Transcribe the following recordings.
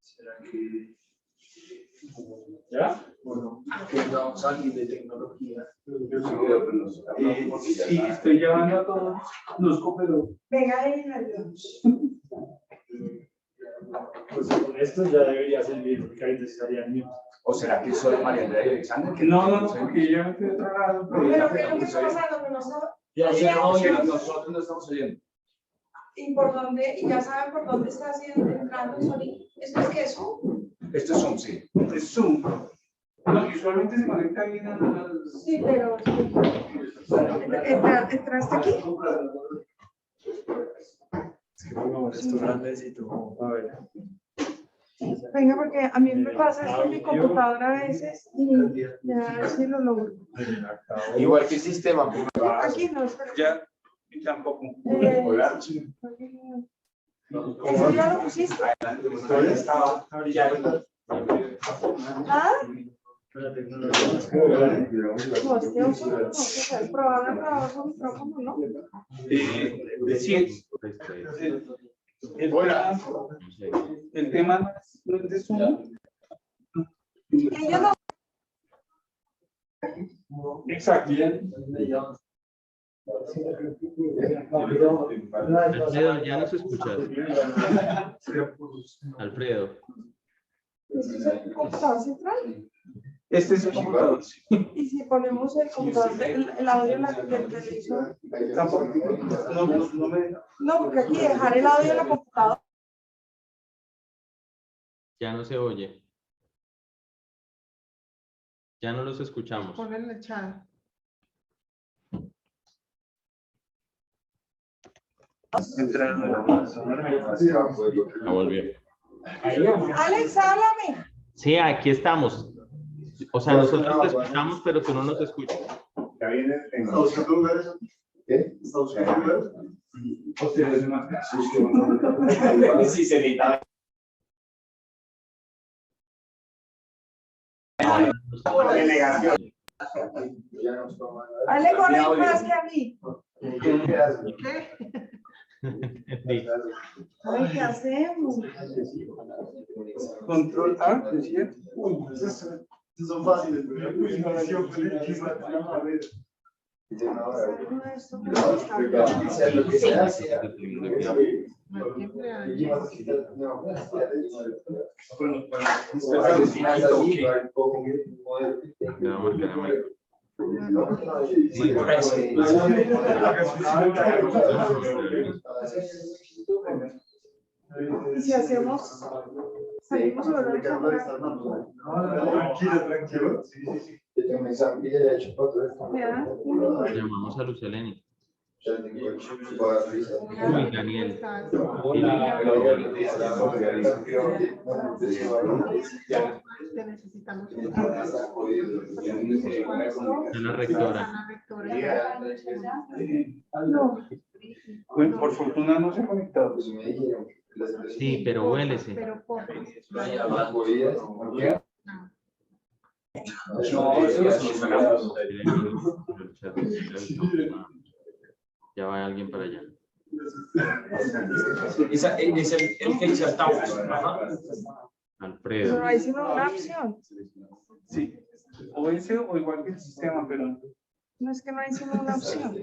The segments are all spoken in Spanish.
¿Será que ya? Bueno, tengamos a alguien de tecnología. Sí, estoy llevando a todos los coperos. Venga ahí, nervios. Pues con esto ya debería servir, porque ahí necesitarían. ¿O será que solo María Andrea y Alexander? Que No, porque yo me fui a otro lado. Pero ¿qué es lo que está pasando? Que no sabe- Ya, nosotros no estamos oyendo. ¿Y por dónde? ¿Y ya saben por dónde está haciendo entrando el sonido? ¿Esto es qué es Zoom? Esto es Zoom, sí. Es Zoom. No, usualmente se conecta bien a las... Sí, pero... ¿Entraste aquí? Es que por esto grandecito. A ver. Venga, porque a mí me pasa esto en mi computadora a veces y ya a ver si lo logro. Igual que sistema. Aquí no, espera. Ya, y tampoco. Hola. ¿Eso ya lo pusiste? ¿Ah? No, es que no sé, probar con micrófono, ¿no? Sí. Hola. El tema no es de Zoom. Ellos no. Exacto. Alfredo, ya nos escuchas. Alfredo. ¿Este es el computador central? Este es el computador. Y si ponemos el computador, el audio del televisor. Tampoco. No me... No, porque aquí dejar el audio en la computadora. Ya no se oye. Ya no los escuchamos. Ponerle el chat. Ya volvió. Alex, háblame. Sí, aquí estamos. O sea, nosotros te escuchamos, pero tú no nos escuchas. Ya viene en otros lugares. ¿Qué? Sí, se necesita. Ale con más que a mí. Sí. Ay, ¿qué hacemos? Control A, decía. Son fáciles. Le va a marcar a Mike. Y si hacemos, salimos a volver a Tranquilo. Yo tengo un examen que ya he hecho para todo esto. Llamamos a Luceleni. Ya tengo Uy, Daniel. Te necesitamos. Es la rectora. No, Bueno, por fortuna no se ha conectado. Sí, pero huélese. pero por. Ya va alguien para allá. Es el que insertamos. Alfredo. Pero ahí sí no una opción. Sí. O ese o igual que el sistema, pero... No es que no hay sino una opción.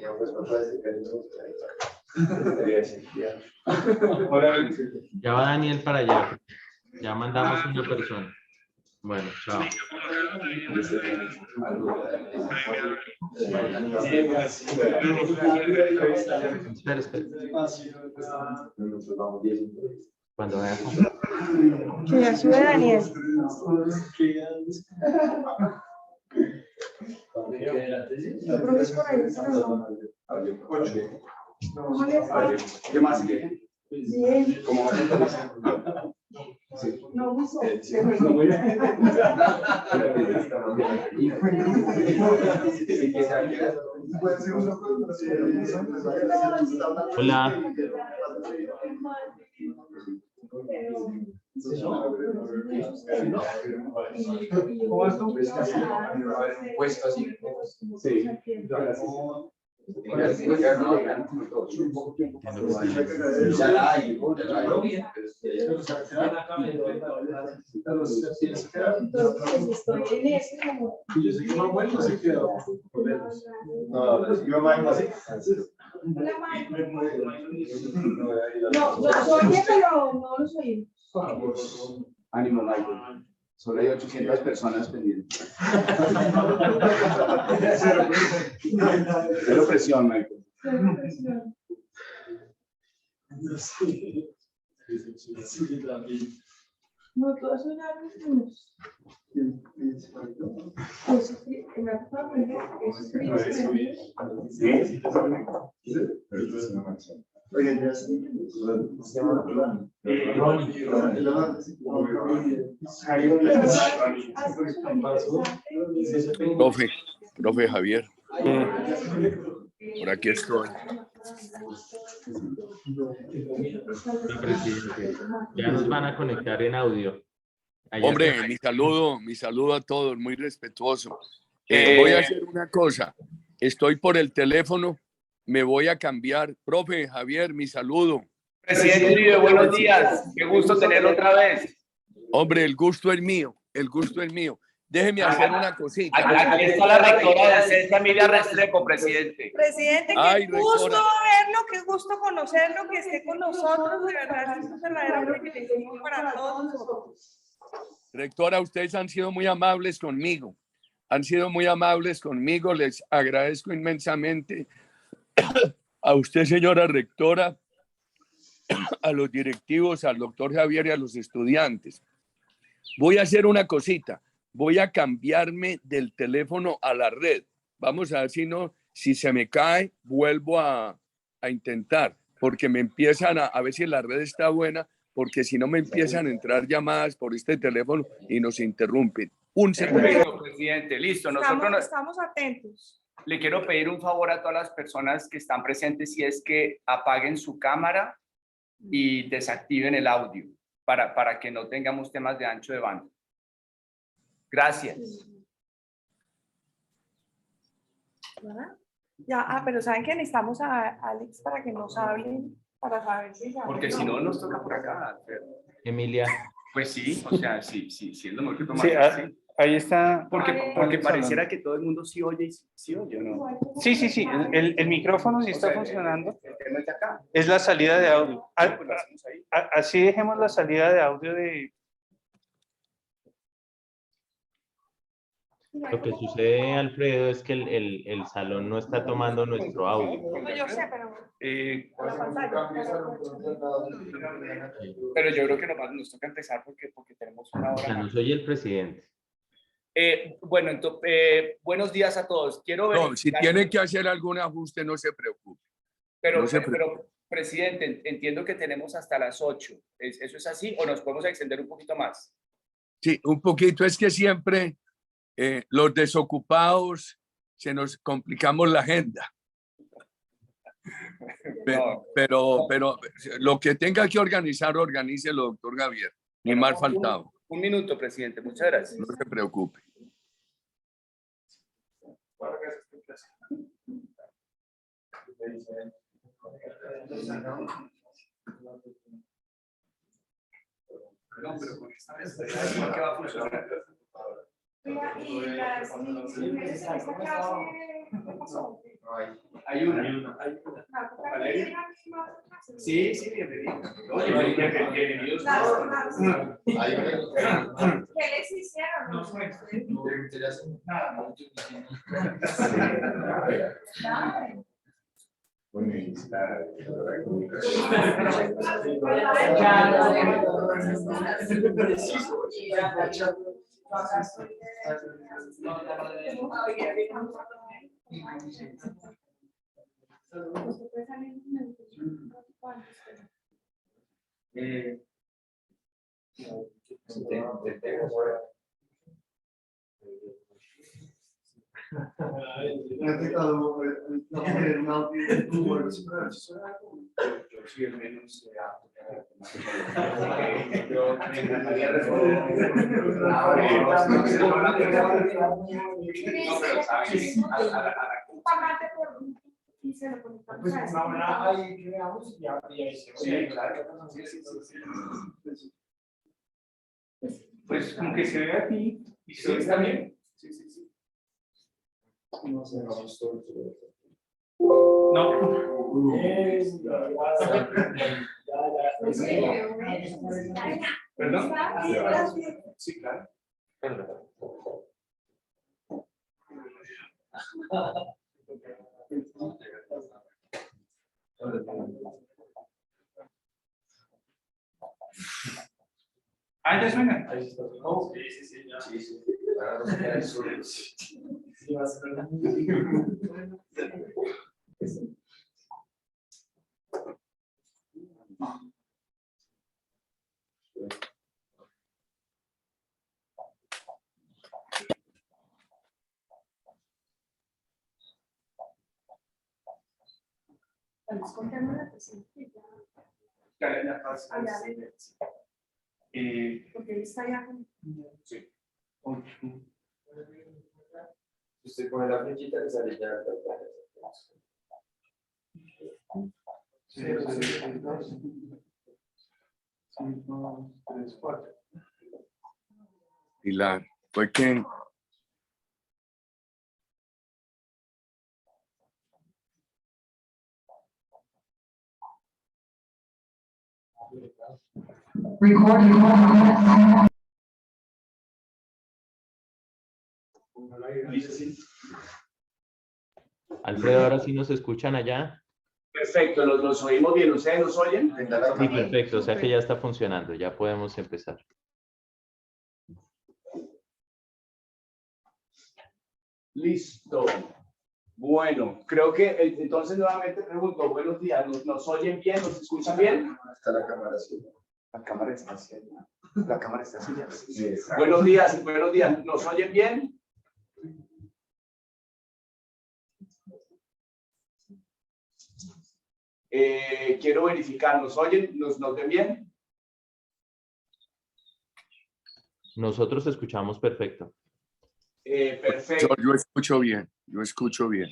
Ya va Daniel para allá. Ya mandamos una persona. Bueno, chao. Espera, espera. Cuando vaya. Que ya sube Daniel. Yo creo que es por ahí, pero no. ¿Cómo le fue? ¿Qué más? Bien. ¿Cómo No uso. Hola. ¿Cómo es tú? Puesto así. Sí. Entonces, estoy en eso. Y yo sé que más bueno se quedó. No, yo me así. Hola, Michael. No, los oye, pero no los oí. Ánimo, Michael. Solo hay 800 personas pendientes. Cero presión, Michael. No, todos son alumnos. Eso sí, que me ha tocado aprender, eso es Profe Javier, por aquí estoy. Sí, presidente. Ya nos van a conectar en audio. Allá Hombre, está. mi saludo a todos, muy respetuoso. Voy a hacer una cosa, estoy por el teléfono, me voy a cambiar. Profe Javier, mi saludo. Presidente Uribe, buenos días. Qué gusto tenerlo otra vez. Hombre, el gusto es mío, el gusto es mío. Déjeme hacer una cosita. Aquí está la rectora de Ciencia Emilia Restrepo, presidente. Presidente, Ay, qué gusto rectora. verlo, qué gusto conocerlo, que esté con nosotros, de verdad, es un verdadero privilegio para todos nosotros. Rectora, ustedes han sido muy amables conmigo. Han sido muy amables conmigo. Les agradezco inmensamente a usted, señora rectora, a los directivos, al doctor Javier y a los estudiantes. Voy a hacer una cosita. Voy a cambiarme del teléfono a la red. Vamos a ver si se me cae, vuelvo a intentar, porque me empiezan a ver si la red está buena, porque si no me empiezan a entrar llamadas por este teléfono y nos interrumpen. Un segundo. Perfecto, presidente. Listo. Nosotros Estamos atentos. le quiero pedir un favor a todas las personas que están presentes y es que apaguen su cámara y desactiven el audio para que no tengamos temas de ancho de banda. Gracias. Ya, pero ¿saben que necesitamos a Alex para que nos hablen, para saber si Porque si no, nos toca por acá. Emilia. Pues sí, o sea, sí, es lo mejor que tomar. Sí, ahí está. Porque pareciera que todo el mundo sí oye y sí oye, ¿no? Sí. El micrófono sí está funcionando. El tema es de acá. Es la salida de audio. Pues lo hacemos ahí. Así dejemos la salida de audio de... Lo que sucede, Alfredo, es que el salón no está tomando nuestro audio. No, yo sé, pero... la pantalla. Pero yo creo que nos toca empezar porque tenemos una O sea, hora. no soy el presidente. Bueno, entonces, buenos días a todos. Quiero ver. No, si tiene que hacer algún ajuste, no se preocupe. Pero, presidente, entiendo que tenemos hasta las 8. ¿Eso es así o nos podemos extender un poquito más? Sí, un poquito. Es que siempre los desocupados se nos complicamos la agenda. Pero lo que tenga que organizar, organícelo, doctor Javier. Ni mal faltado. Un minuto, presidente. Muchas gracias. No se preocupe. No, pero con esta vez, ¿qué va a funcionar? Y las mujeres en esta clase, ¿qué pasó? Hay una. Sí, bienvenido. Bienvenidos. ¿Qué les hicieron? y se lo conectamos Pues a este una buena computador. ahí que veamos y ahí se Sí, claro. Pues como que se ve a ti y se Sí, ve está también. bien. Sí, sí, sí. No sé, vamos todos. No. ¿Perdón? Gracias. Sí, claro. Ah, ya suena. Sí, sí, sí, ya. Sí, sí. Claro, ya eso es. Sí, va a ser. Estamos contando la presentación. Ya pasa. Allá, porque él está allá. Sí. Si usted pone la flechita, le sale ya. Sí, sí, sí, dos. 5, 3, 4. Pilar, fue que Alfredo, ahora sí nos escuchan allá. Perfecto, nos oímos bien. ¿Ustedes nos oyen? Sí, perfecto, o sea que ya está funcionando, ya podemos empezar. Listo. Bueno, creo que entonces nuevamente pregunto, buenos días, ¿nos oyen bien? ¿Nos escuchan bien? Está la cámara así. La cámara está así. La cámara está así. Buenos días, ¿nos oyen bien? Quiero verificar, ¿nos oyen? ¿Nos ven bien? Nosotros escuchamos perfecto. Perfecto. yo escucho bien, yo escucho bien.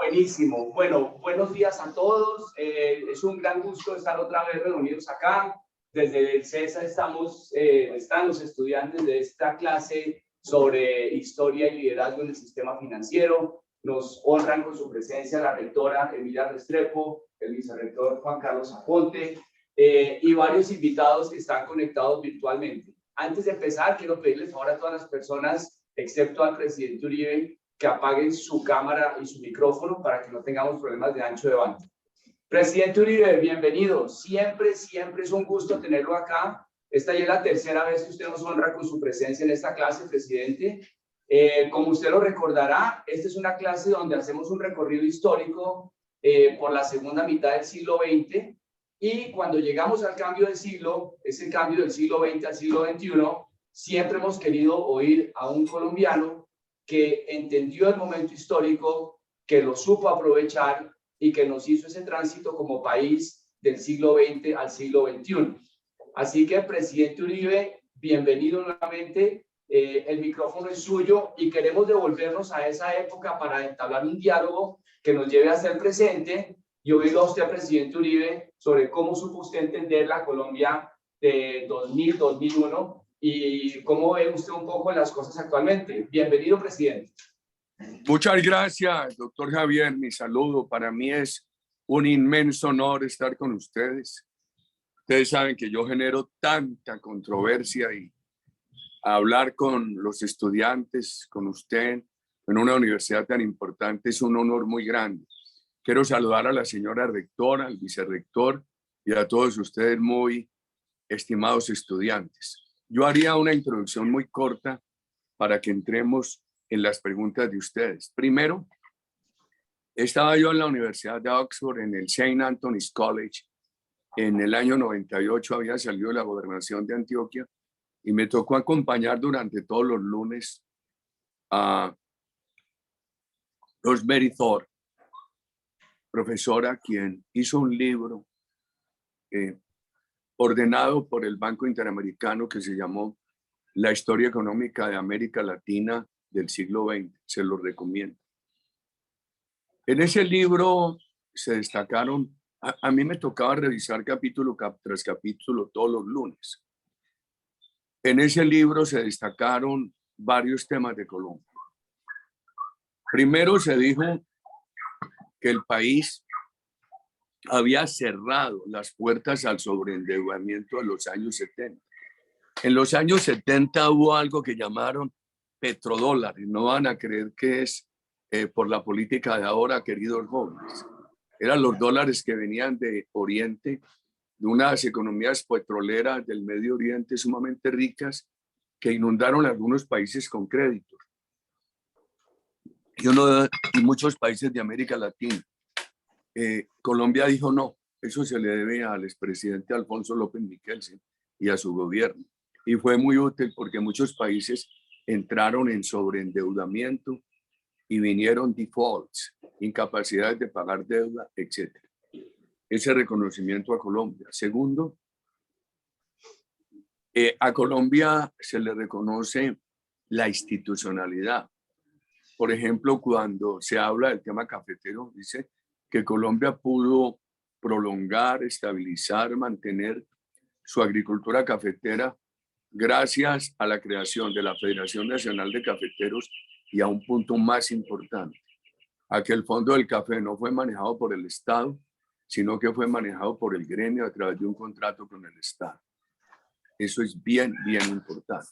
Buenísimo. Bueno, buenos días a todos. Es un gran gusto estar otra vez reunidos acá. Desde el CESA están los estudiantes de esta clase sobre historia y liderazgo en el sistema financiero. Nos honran con su presencia la rectora Emilia Restrepo, el vicerrector Juan Carlos Aponte y varios invitados que están conectados virtualmente. Antes de empezar, quiero pedirle favor a todas las personas, excepto al presidente Uribe, que apaguen su cámara y su micrófono para que no tengamos problemas de ancho de banda. Presidente Uribe, bienvenido. Siempre es un gusto tenerlo acá. Esta ya es la tercera vez que usted nos honra con su presencia en esta clase, presidente. Como usted lo recordará, esta es una clase donde hacemos un recorrido histórico por la segunda mitad del siglo XX y cuando llegamos al cambio de siglo, ese cambio del siglo XX al siglo XXI, siempre hemos querido oír a un colombiano que entendió el momento histórico, que lo supo aprovechar y que nos hizo ese tránsito como país del siglo XX al siglo XXI. Así que, presidente Uribe, bienvenido nuevamente. El micrófono es suyo y queremos devolvernos a esa época para entablar un diálogo que nos lleve a ser presente. Yo oigo a usted, presidente Uribe, sobre cómo supo usted entender la Colombia de 2000-2001 y cómo ve usted un poco las cosas actualmente. Bienvenido, presidente. Muchas gracias, doctor Javier. Mi saludo. Para mí es un inmenso honor estar con ustedes. Ustedes saben que yo genero tanta controversia y hablar con los estudiantes, con usted, en una universidad tan importante es un honor muy grande. Quiero saludar a la señora rectora, al vicerrector y a todos ustedes muy estimados estudiantes. Yo haría una introducción muy corta para que entremos en las preguntas de ustedes. Primero, estaba yo en la Universidad de Oxford, en el St. Anthony's College. En el año 98 había salido de la gobernación de Antioquia y me tocó acompañar durante todos los lunes a Rosemary Thor, profesora quien hizo un libro ordenado por el Banco Interamericano que se llamó La Historia Económica de América Latina del siglo XX. Se lo recomiendo. En ese libro se destacaron, a mí me tocaba revisar capítulo tras capítulo todos los lunes. En ese libro se destacaron varios temas de Colombia. Primero se dijo que el país había cerrado las puertas al sobreendeudamiento de los años 70. En los años 70 hubo algo que llamaron petrodólares. No van a creer que es por la política de ahora, queridos jóvenes. Eran los dólares que venían de Oriente, de unas economías petroleras del Medio Oriente sumamente ricas que inundaron algunos países con créditos. Y muchos países de América Latina. Colombia dijo no, eso se le debe al expresidente Alfonso López Michelsen y a su gobierno. Y fue muy útil porque muchos países entraron en sobreendeudamiento y vinieron defaults, incapacidades de pagar deuda, etc. Ese reconocimiento a Colombia. Segundo, a Colombia se le reconoce la institucionalidad. Por ejemplo, cuando se habla del tema cafetero, dice que Colombia pudo prolongar, estabilizar, mantener su agricultura cafetera gracias a la creación de la Federación Nacional de Cafeteros y a un punto más importante, a que el Fondo del Café no fue manejado por el Estado, sino que fue manejado por el gremio a través de un contrato con el Estado. Eso es bien, bien importante.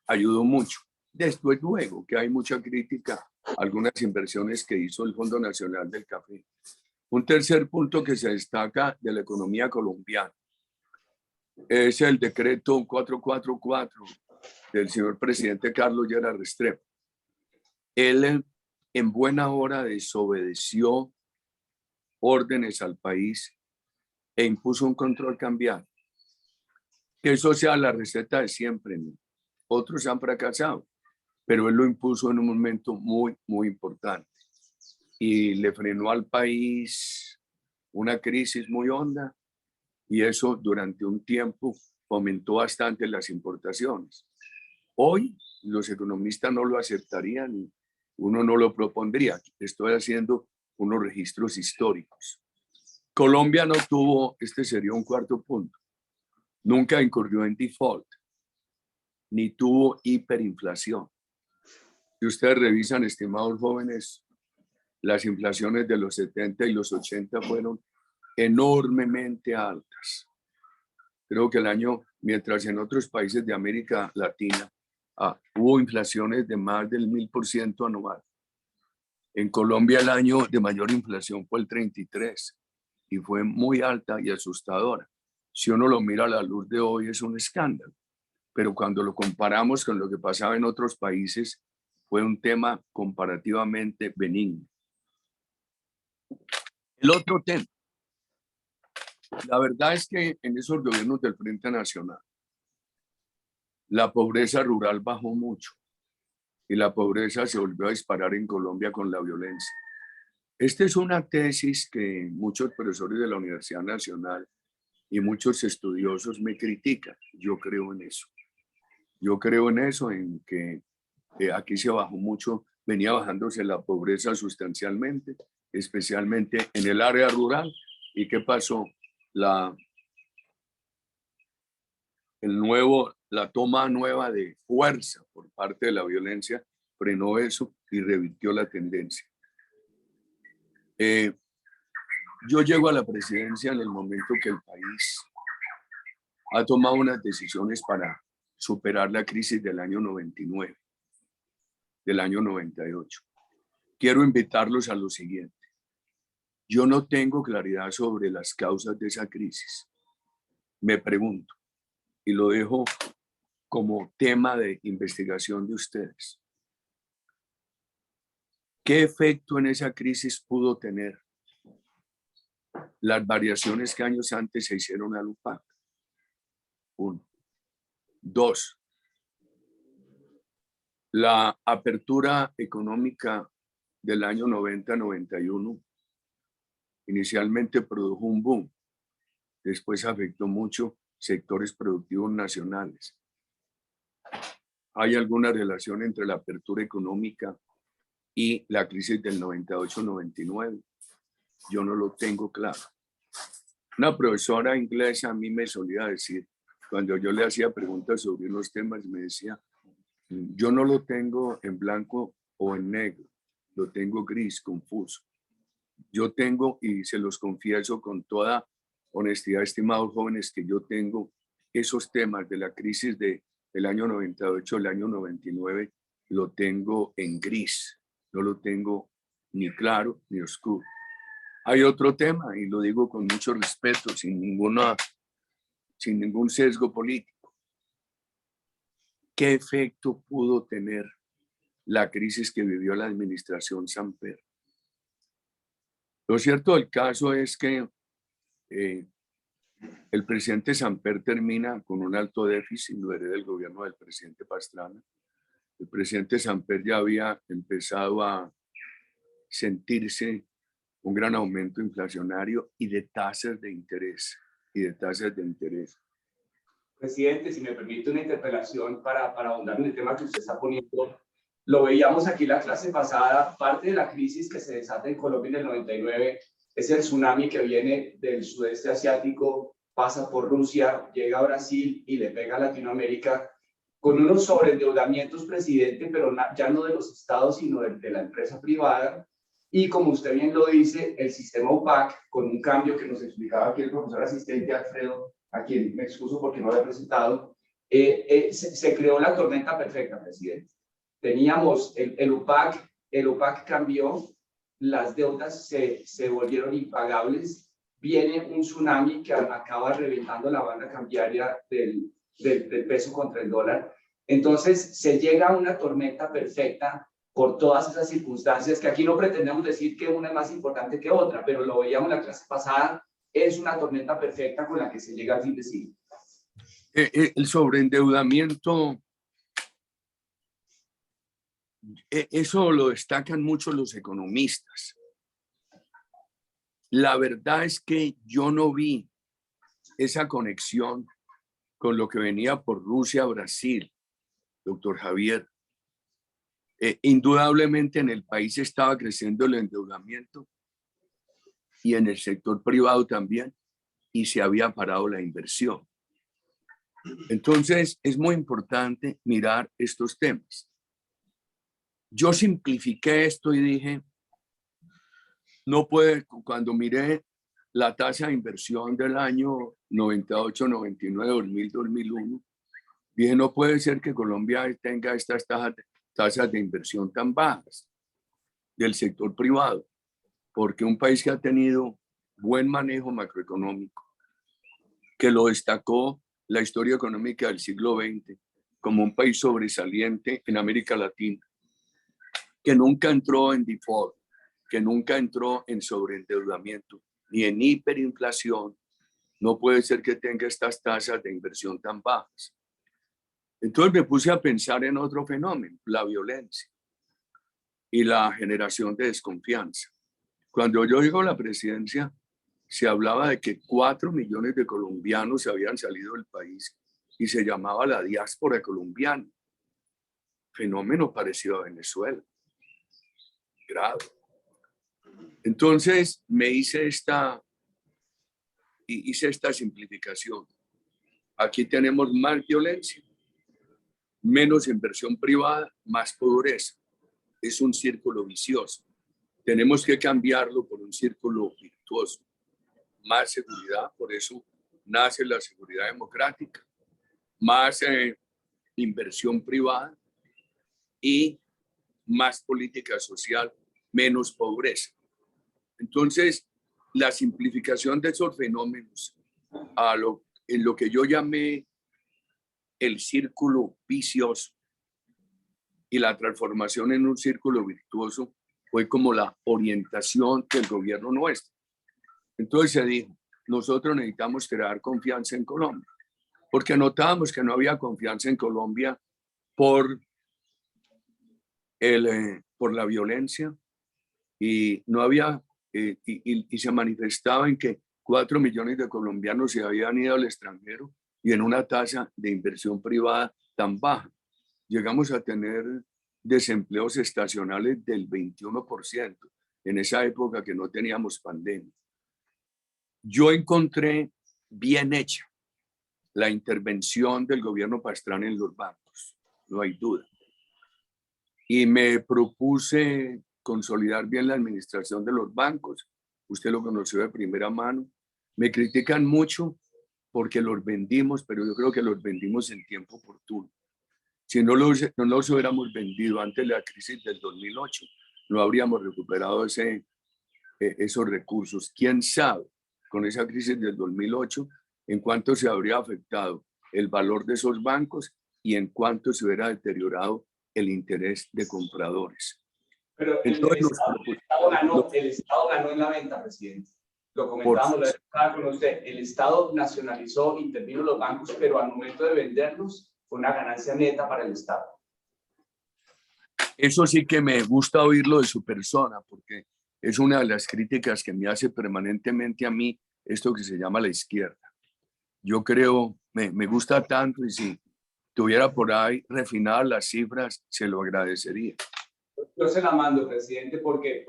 Ayudó mucho. Después, luego, que hay mucha crítica a algunas inversiones que hizo el Fondo Nacional del Café. Un tercer punto que se destaca de la economía colombiana es el decreto 444 del señor presidente Carlos Lleras Restrepo. Él en buena hora desobedeció órdenes al país e impuso un control cambiario. Que eso sea la receta de siempre, ¿no? Otros han fracasado, pero él lo impuso en un momento muy, muy importante y le frenó al país una crisis muy honda y eso durante un tiempo aumentó bastante las importaciones. Hoy los economistas no lo aceptarían y uno no lo propondría. Estoy haciendo unos registros históricos. Colombia no tuvo, este sería un cuarto punto, nunca incurrió en default, ni tuvo hiperinflación. Si ustedes revisan, estimados jóvenes, las inflaciones de los 70 y los 80 fueron enormemente altas. Creo que el año, mientras en otros países de América Latina hubo inflaciones de más del 1000% anual. En Colombia el año de mayor inflación fue el 33 y fue muy alta y asustadora. Si uno lo mira a la luz de hoy es un escándalo, pero cuando lo comparamos con lo que pasaba en otros países fue un tema comparativamente benigno. El otro tema, la verdad es que en esos gobiernos del Frente Nacional la pobreza rural bajó mucho y la pobreza se volvió a disparar en Colombia con la violencia. Esta es una tesis que muchos profesores de la Universidad Nacional y muchos estudiosos me critican. Yo creo en eso. Yo creo en eso, en que aquí se bajó mucho, venía bajándose la pobreza sustancialmente, especialmente en el área rural. ¿Y qué pasó? La toma nueva de fuerza por parte de la violencia frenó eso y revirtió la tendencia. Yo llego a la presidencia en el momento que el país ha tomado unas decisiones para superar la crisis del año 99, del año 98. Quiero invitarlos a lo siguiente. Yo no tengo claridad sobre las causas de esa crisis. Me pregunto, y lo dejo como tema de investigación de ustedes. ¿Qué efecto en esa crisis pudo tener las variaciones que años antes se hicieron al UPAC? 1. 2. La apertura económica del año 90-91 inicialmente produjo un boom, después afectó mucho sectores productivos nacionales. ¿Hay alguna relación entre la apertura económica y la crisis del 98-99. Yo no lo tengo claro. Una profesora inglesa a mí me solía decir, cuando yo le hacía preguntas sobre unos temas, me decía, yo no lo tengo en blanco o en negro, lo tengo gris, confuso. Yo tengo, y se los confieso con toda honestidad, estimados jóvenes, que yo tengo esos temas de la crisis del año 98, el año 99, lo tengo en gris, no lo tengo ni claro ni oscuro. Hay otro tema, y lo digo con mucho respeto, sin ningún sesgo político. ¿Qué efecto pudo tener la crisis que vivió la administración Samper? Lo cierto del caso es que el presidente Samper termina con un alto déficit, lo hereda del gobierno del presidente Pastrana. El presidente Samper ya había empezado a sentirse un gran aumento inflacionario y de tasas de interés. Presidente, si me permite una interpelación para ahondar en el tema que usted está poniendo. Lo veíamos aquí la clase pasada, parte de la crisis que se desata en Colombia en el 99 es el tsunami que viene del sudeste asiático, pasa por Rusia, llega a Brasil y le pega a Latinoamérica con unos sobreendeudamientos, presidente, pero ya no de los estados, sino de la empresa privada. Y como usted bien lo dice, el sistema UPAC, con un cambio que nos explicaba aquí el profesor asistente Alfredo, a quien me excuso porque no lo he presentado, se creó la tormenta perfecta, presidente. Teníamos el UPAC cambió, las deudas se volvieron impagables, viene un tsunami que acaba reventando la banda cambiaria del peso contra el dólar. Entonces se llega a una tormenta perfecta por todas esas circunstancias, que aquí no pretendemos decir que una es más importante que otra, pero lo veíamos en la clase pasada, es una tormenta perfecta con la que se llega al fin de siglo. El sobreendeudamiento, eso lo destacan mucho los economistas. La verdad es que yo no vi esa conexión con lo que venía por Rusia, Brasil, doctor Javier. Indudablemente en el país estaba creciendo el endeudamiento y en el sector privado también, y se había parado la inversión. Entonces es muy importante mirar estos temas. Yo simplifiqué esto y dije, no puede, cuando miré la tasa de inversión del año 98, 99, 2000, 2001, dije, no puede ser que Colombia tenga estas tasas de inversión tan bajas del sector privado, porque un país que ha tenido buen manejo macroeconómico, que lo destacó la historia económica del siglo XX como un país sobresaliente en América Latina, que nunca entró en default, que nunca entró en sobreendeudamiento, ni en hiperinflación, no puede ser que tenga estas tasas de inversión tan bajas. Entonces me puse a pensar en otro fenómeno, la violencia y la generación de desconfianza. Cuando yo llego a la presidencia, se hablaba de que 4 millones de colombianos habían salido del país y se llamaba la diáspora colombiana. Fenómeno parecido a Venezuela. Grave. Entonces me hice esta simplificación. Aquí tenemos más violencia, menos inversión privada, más pobreza. Es un círculo vicioso. Tenemos que cambiarlo por un círculo virtuoso. Más seguridad, por eso nace la seguridad democrática, más inversión privada y más política social, menos pobreza. Entonces, la simplificación de esos fenómenos en lo que yo llamé el círculo vicioso y la transformación en un círculo virtuoso fue como la orientación del gobierno nuestro. Entonces se dijo, nosotros necesitamos crear confianza en Colombia, porque notábamos que no había confianza en Colombia por la violencia y no había y se manifestaba en que 4 millones de colombianos se habían ido al extranjero y en una tasa de inversión privada tan baja. Llegamos a tener desempleos estacionales del 21% en esa época que no teníamos pandemia. Yo encontré bien hecha la intervención del gobierno Pastrana en los bancos, no hay duda. Y me propuse consolidar bien la administración de los bancos. Usted lo conoció de primera mano. Me critican mucho porque los vendimos, pero yo creo que los vendimos en tiempo oportuno. Si no los hubiéramos vendido antes de la crisis del 2008, no habríamos recuperado esos recursos. ¿Quién sabe con esa crisis del 2008 en cuánto se habría afectado el valor de esos bancos y en cuánto se hubiera deteriorado el interés de compradores? Pero Entonces, el Estado ganó en la venta, presidente. Lo comentábamos la vez pasada con usted. El Estado nacionalizó, intervino los bancos, pero al momento de venderlos fue una ganancia neta para el Estado. Eso sí que me gusta oírlo de su persona, porque es una de las críticas que me hace permanentemente a mí esto que se llama la izquierda. Yo creo, me gusta tanto, y si tuviera por ahí refinadas las cifras, se lo agradecería. Yo se la mando, presidente, porque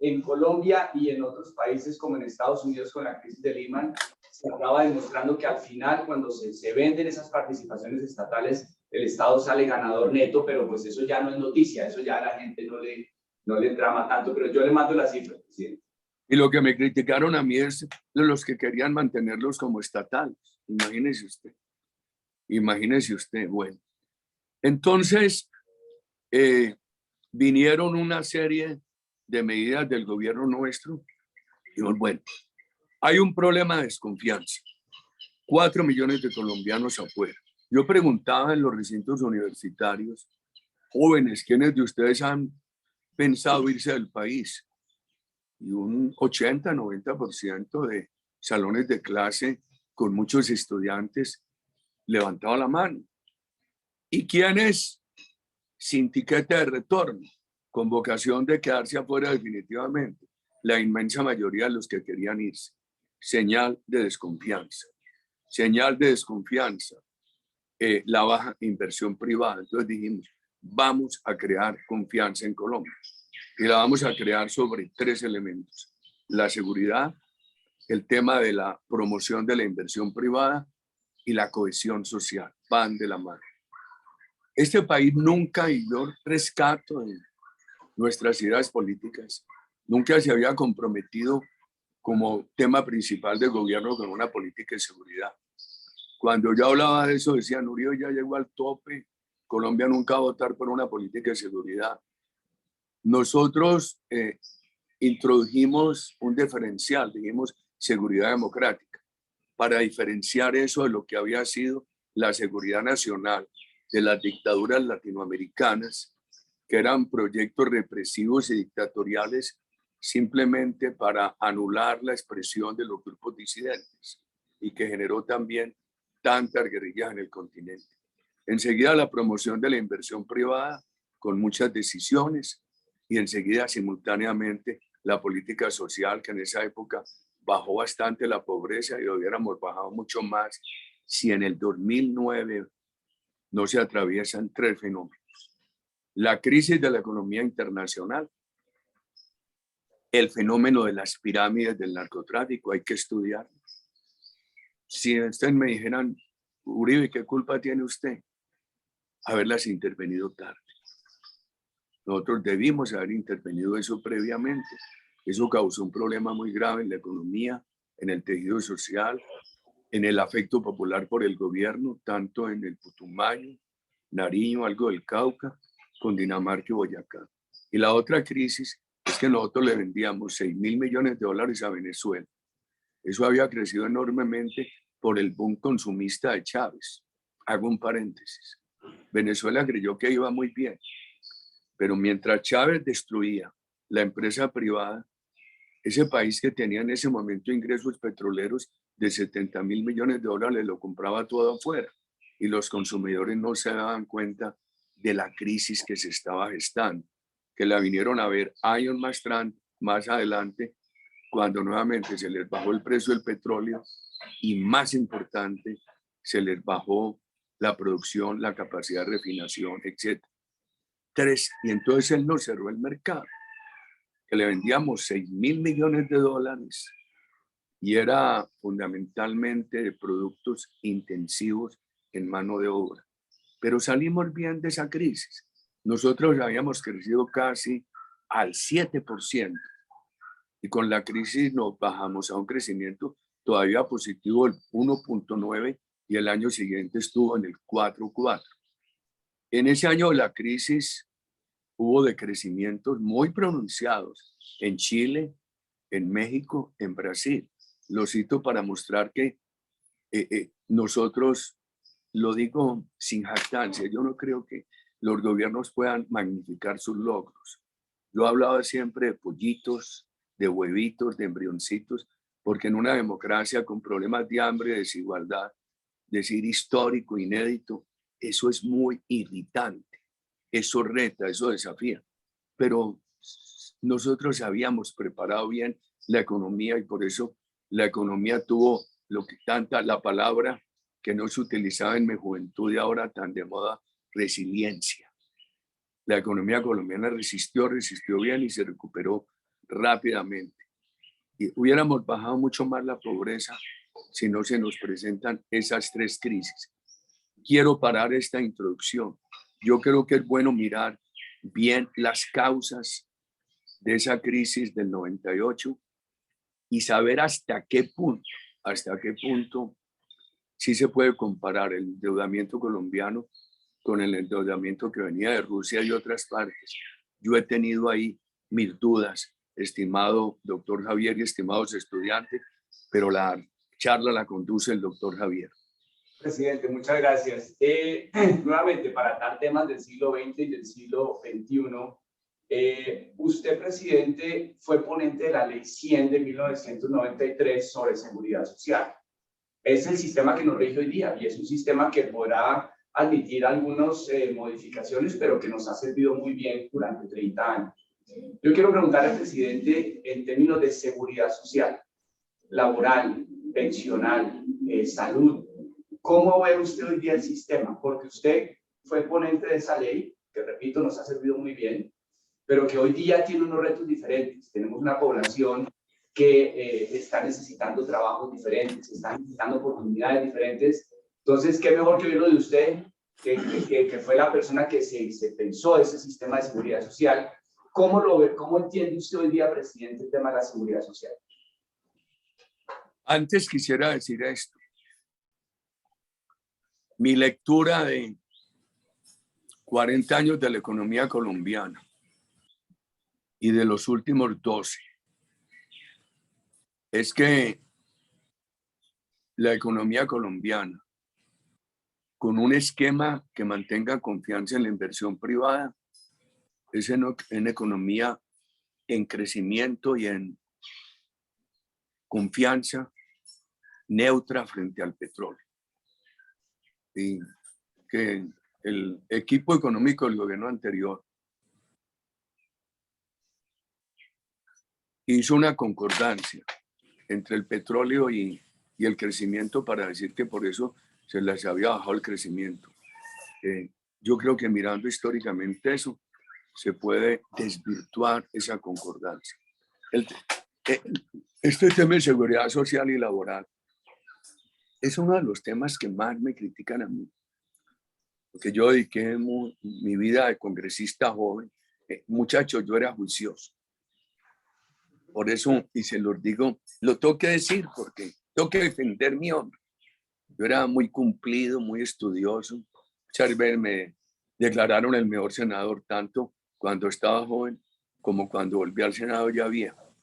en Colombia y en otros países como en Estados Unidos con la crisis de Lehman, se acaba demostrando que al final cuando se venden esas participaciones estatales, el Estado sale ganador neto, pero pues eso ya no es noticia, eso ya a la gente no le trama tanto, pero yo le mando las cifras, presidente. Y lo que me criticaron a mí es de los que querían mantenerlos como estatales. Imagínese usted. Imagínese usted. Bueno, entonces vinieron una serie de medidas del gobierno nuestro. Y bueno, hay un problema de desconfianza. 4 millones de colombianos afuera. Yo preguntaba en los recintos universitarios, jóvenes, ¿quiénes de ustedes han pensado irse del país? Y un 80-90% de salones de clase con muchos estudiantes levantaban la mano. ¿Y quiénes sin tiquete de retorno, con vocación de quedarse afuera definitivamente? La inmensa mayoría de los que querían irse. Señal de desconfianza. Señal de desconfianza. La baja inversión privada. Entonces dijimos, vamos a crear confianza en Colombia. Y la vamos a crear sobre 3 elementos. La seguridad, el tema de la promoción de la inversión privada y la cohesión social. Van de la mano. Este país nunca, y yo rescato en nuestras ideas políticas, nunca se había comprometido como tema principal del gobierno con una política de seguridad. Cuando yo hablaba de eso, decían, Uribe ya llegó al tope, Colombia nunca va a votar por una política de seguridad. Nosotros introdujimos un diferencial, dijimos seguridad democrática, para diferenciar eso de lo que había sido la seguridad nacional de las dictaduras latinoamericanas, que eran proyectos represivos y dictatoriales simplemente para anular la expresión de los grupos disidentes y que generó también tantas guerrillas en el continente. Enseguida la promoción de la inversión privada con muchas decisiones y enseguida simultáneamente la política social, que en esa época bajó bastante la pobreza y hubiéramos bajado mucho más si en el 2009 no se atraviesan 3 fenómenos. La crisis de la economía internacional, el fenómeno de las pirámides del narcotráfico, hay que estudiarlo. Si ustedes me dijeran, Uribe, ¿qué culpa tiene usted? Haberlas intervenido tarde. Nosotros debimos haber intervenido eso previamente. Eso causó un problema muy grave en la economía, en el tejido social, en el afecto popular por el gobierno, tanto en el Putumayo, Nariño, algo del Cauca, Cundinamarca y Boyacá. Y la otra crisis es que nosotros le vendíamos $6.000 millones a Venezuela. Eso había crecido enormemente por el boom consumista de Chávez. Hago un paréntesis. Venezuela creyó que iba muy bien, pero mientras Chávez destruía la empresa privada, ese país que tenía en ese momento ingresos petroleros de $70.000 millones lo compraba todo afuera y los consumidores no se daban cuenta de la crisis que se estaba gestando, que la vinieron a ver años más adelante, cuando nuevamente se les bajó el precio del petróleo y, más importante, se les bajó la producción, la capacidad de refinación, etc. y entonces él nos cerró el mercado, que le vendíamos 6.000 millones de dólares y era fundamentalmente de productos intensivos en mano de obra. Pero salimos bien de esa crisis. Nosotros habíamos crecido casi al 7% y con la crisis nos bajamos a un crecimiento todavía positivo del 1.9 y el año siguiente estuvo en el 4.4. En ese año de la crisis hubo decrecimientos muy pronunciados en Chile, en México, en Brasil. Lo cito para mostrar que nosotros, lo digo sin jactancia, yo no creo que los gobiernos puedan magnificar sus logros. Yo he hablado siempre de pollitos, de huevitos, de embrioncitos, porque en una democracia con problemas de hambre, de desigualdad, decir histórico, inédito, eso es muy irritante, eso reta, eso desafía. Pero nosotros habíamos preparado bien la economía y por eso la economía tuvo lo que la palabra que no se utilizaba en mi juventud y ahora tan de moda, resiliencia. La economía colombiana resistió bien y se recuperó rápidamente. Y hubiéramos bajado mucho más la pobreza si no se nos presentan esas tres crisis. Quiero parar esta introducción. Yo creo que es bueno mirar bien las causas de esa crisis del 98 y saber hasta qué punto sí se puede comparar el endeudamiento colombiano con el endeudamiento que venía de Rusia y otras partes. Yo he tenido ahí mis dudas, estimado doctor Javier y estimados estudiantes, pero la charla la conduce el doctor Javier. Presidente, muchas gracias. Nuevamente, para tratar temas del siglo XX y del siglo XXI, usted, presidente, fue ponente de la Ley 100 de 1993 sobre seguridad social. Es el sistema que nos rige hoy día y es un sistema que podrá admitir algunas modificaciones, pero que nos ha servido muy bien durante 30 años. Yo quiero preguntarle al presidente en términos de seguridad social, laboral, pensional, salud. ¿Cómo ve usted hoy día el sistema? Porque usted fue ponente de esa ley, que repito, nos ha servido muy bien, pero que hoy día tiene unos retos diferentes. Tenemos una población que está necesitando trabajos diferentes, está necesitando oportunidades diferentes. Entonces, ¿qué mejor que oírlo de usted, que fue la persona que se pensó ese sistema de seguridad social? ¿Cómo lo ve? ¿Cómo entiende usted hoy día, presidente, el tema de la seguridad social? Antes quisiera decir esto. Mi lectura de 40 años de la economía colombiana y de los últimos 12 es que la economía colombiana, con un esquema que mantenga confianza en la inversión privada, es en economía en crecimiento y en confianza neutra frente al petróleo. Y que el equipo económico del gobierno anterior hizo una concordancia entre el petróleo y el crecimiento para decir que por eso se les había bajado el crecimiento. Yo creo que mirando históricamente eso, se puede desvirtuar esa concordancia. Este tema de seguridad social y laboral es uno de los temas que más me critican a mí, porque yo dediqué mi vida de congresista joven. Muchachos, yo era juicioso. Por eso, y se los digo, lo tengo que decir porque tengo que defender mi hombre. Yo era muy cumplido, muy estudioso. Muchas veces me declararon el mejor senador, tanto cuando estaba joven como cuando volví al Senado ya viejo.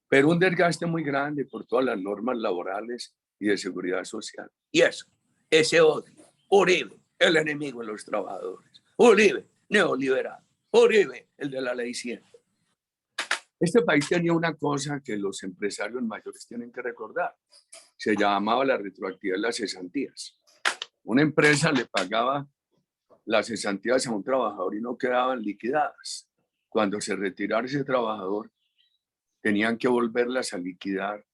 Pero un desgaste muy grande por todas las normas laborales y de seguridad social. Y eso, ese odio, Uribe, el enemigo de los trabajadores. Uribe, neoliberal. Uribe, el de la Ley 100. Este país tenía una cosa que los empresarios mayores tienen que recordar. Se llamaba la retroactividad de las cesantías. Una empresa le pagaba las cesantías a un trabajador y no quedaban liquidadas. Cuando se retirara ese trabajador, tenían que volverlas a liquidar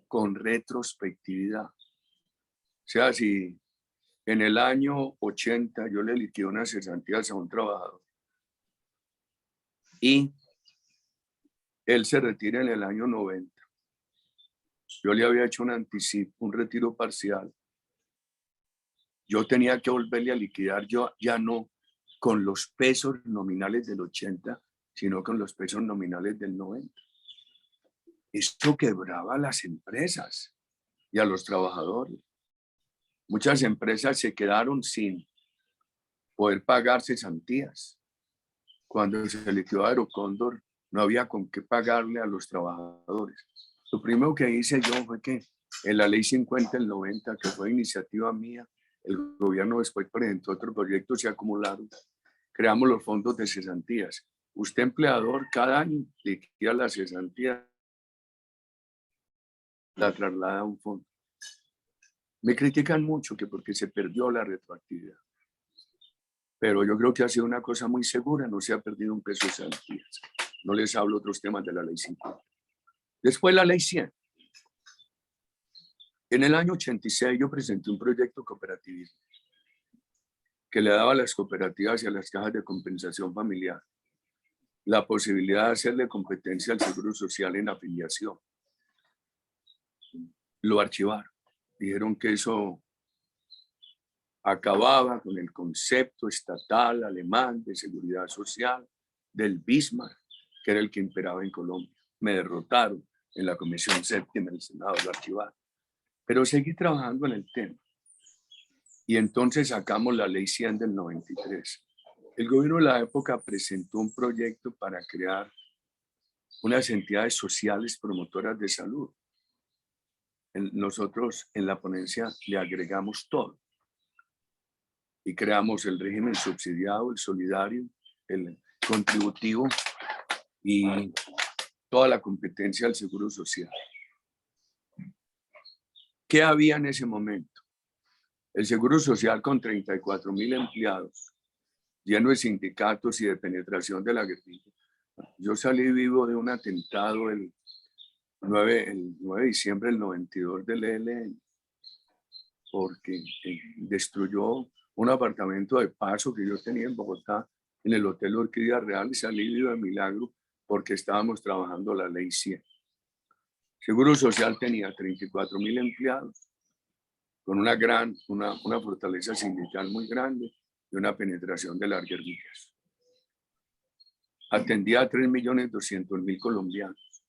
con retrospectividad. O sea, si en el año 80 yo le liquidé unas cesantías a un trabajador y él se retira en el año 90. Yo le había hecho un anticipo, un retiro parcial. Yo tenía que volverle a liquidar, yo ya no con los pesos nominales del 80, sino con los pesos nominales del 90. Esto quebraba a las empresas y a los trabajadores. Muchas empresas se quedaron sin poder pagar cesantías. Cuando se liquidó Aerocóndor, no había con qué pagarle a los trabajadores. Lo primero que hice yo fue que en la ley 50 del 90, que fue iniciativa mía, el gobierno después presentó otros proyectos, se acumularon. Creamos los fondos de cesantías. Usted, empleador, cada año liquida la cesantía, la traslada a un fondo. Me critican mucho que porque se perdió la retroactividad. Pero yo creo que ha sido una cosa muy segura, no se ha perdido un peso de cesantías. No les hablo otros temas de la ley 50. Después la ley 100. En el año 86 yo presenté un proyecto cooperativismo que le daba a las cooperativas y a las cajas de compensación familiar la posibilidad de hacerle competencia al Seguro Social en afiliación. Lo archivaron. Dijeron que eso acababa con el concepto estatal alemán de seguridad social del Bismarck, que era el que imperaba en Colombia. Me derrotaron en la Comisión Séptima del Senado, lo archivaron. Pero seguí trabajando en el tema. Y entonces sacamos la ley 100 del 93. El gobierno de la época presentó un proyecto para crear unas entidades sociales promotoras de salud. Nosotros en la ponencia le agregamos todo. Y creamos el régimen subsidiado, el solidario, el contributivo y toda la competencia del Seguro Social. ¿Qué había en ese momento? El Seguro Social con 34.000 empleados, lleno de sindicatos y de penetración de la guerrilla. Yo salí vivo de un atentado el 9 de diciembre del 92 del ELN, porque destruyó un apartamento de paso que yo tenía en Bogotá, en el Hotel Orquídea Real, y salí vivo de milagro porque estábamos trabajando la ley 100. Seguro Social tenía 34.000 empleados, con una fortaleza sindical muy grande y una penetración de las guerrillas. Atendía a 3.200.000 colombianos.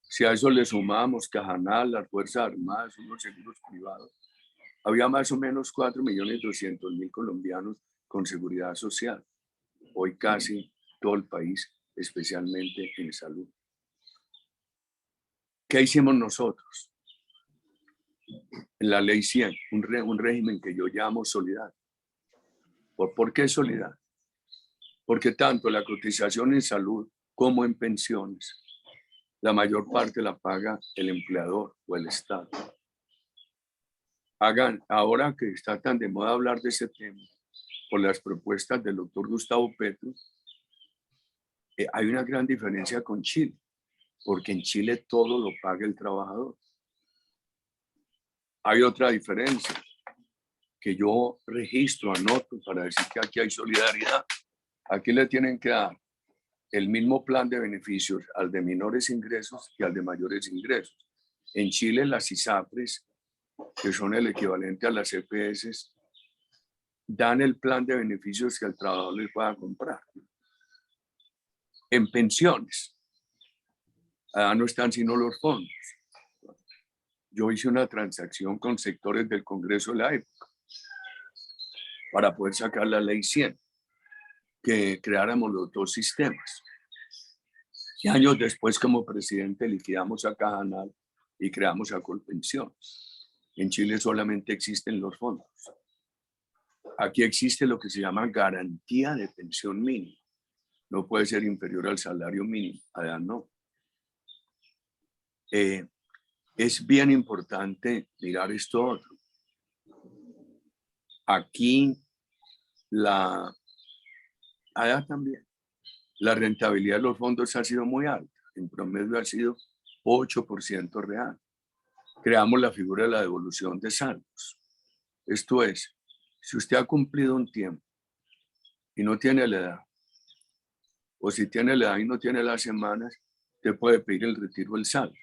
Si a eso le sumamos Cajanal, las Fuerzas Armadas, unos seguros privados, había más o menos 4.200.000 colombianos con seguridad social. Hoy casi todo el país, especialmente en salud. ¿Qué hicimos nosotros? En la ley 100, un régimen que yo llamo solidario. ¿Por qué solidario? Porque tanto la cotización en salud como en pensiones, la mayor parte la paga el empleador o el Estado. Ahora que está tan de moda hablar de ese tema, por las propuestas del doctor Gustavo Petro, hay una gran diferencia con Chile, porque en Chile todo lo paga el trabajador. Hay otra diferencia que yo registro, anoto para decir que aquí hay solidaridad. Aquí le tienen que dar el mismo plan de beneficios al de menores ingresos y al de mayores ingresos. En Chile las ISAPRES, que son el equivalente a las EPS, dan el plan de beneficios que el trabajador les pueda comprar. En pensiones, no están sino los fondos. Yo hice una transacción con sectores del Congreso de la época para poder sacar la ley 100, que creáramos los dos sistemas. Y años después, como presidente, liquidamos a Cajanal y creamos a Colpensión. En Chile solamente existen los fondos. Aquí existe lo que se llama garantía de pensión mínima. No puede ser inferior al salario mínimo. Allá no. Es bien importante mirar esto otro. Aquí, allá también, la rentabilidad de los fondos ha sido muy alta. En promedio ha sido 8% real. Creamos la figura de la devolución de saldos. Esto es, si usted ha cumplido un tiempo y no tiene la edad, o si tiene la edad y no tiene las semanas, te puede pedir el retiro del saldo.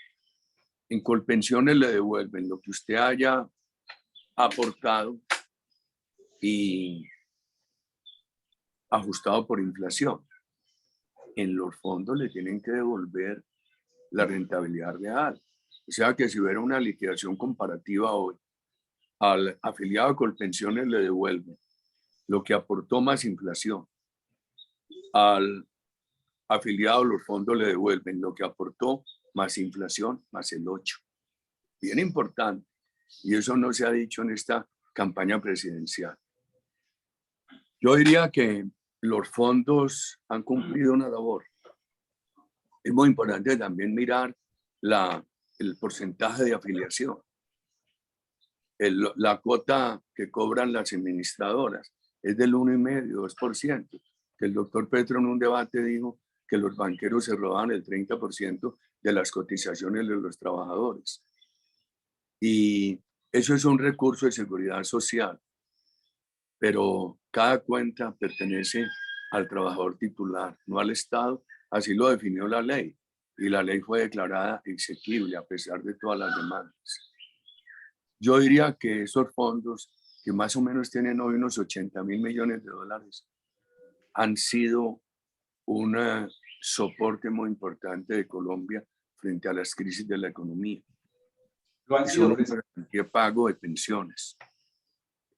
En Colpensiones le devuelven lo que usted haya aportado y ajustado por inflación. En los fondos le tienen que devolver la rentabilidad real. O sea que si hubiera una liquidación comparativa hoy, al afiliado de Colpensiones le devuelven lo que aportó más inflación. Al afiliado de los fondos le devuelven lo que aportó más inflación, más el 8. Bien importante. Y eso no se ha dicho en esta campaña presidencial. Yo diría que los fondos han cumplido una labor. Es muy importante también mirar el porcentaje de afiliación. La cuota que cobran las administradoras es del 1,5%, 2%. Que el doctor Petro en un debate dijo que los banqueros se robaban el 30% de las cotizaciones de los trabajadores. Y eso es un recurso de seguridad social, pero cada cuenta pertenece al trabajador titular, no al Estado. Así lo definió la ley, y la ley fue declarada exequible a pesar de todas las demandas. Yo diría que esos fondos, que más o menos tienen hoy unos 80.000 millones de dólares, han sido un soporte muy importante de Colombia frente a las crisis de la economía. Lo han Es sido, un pago de pensiones.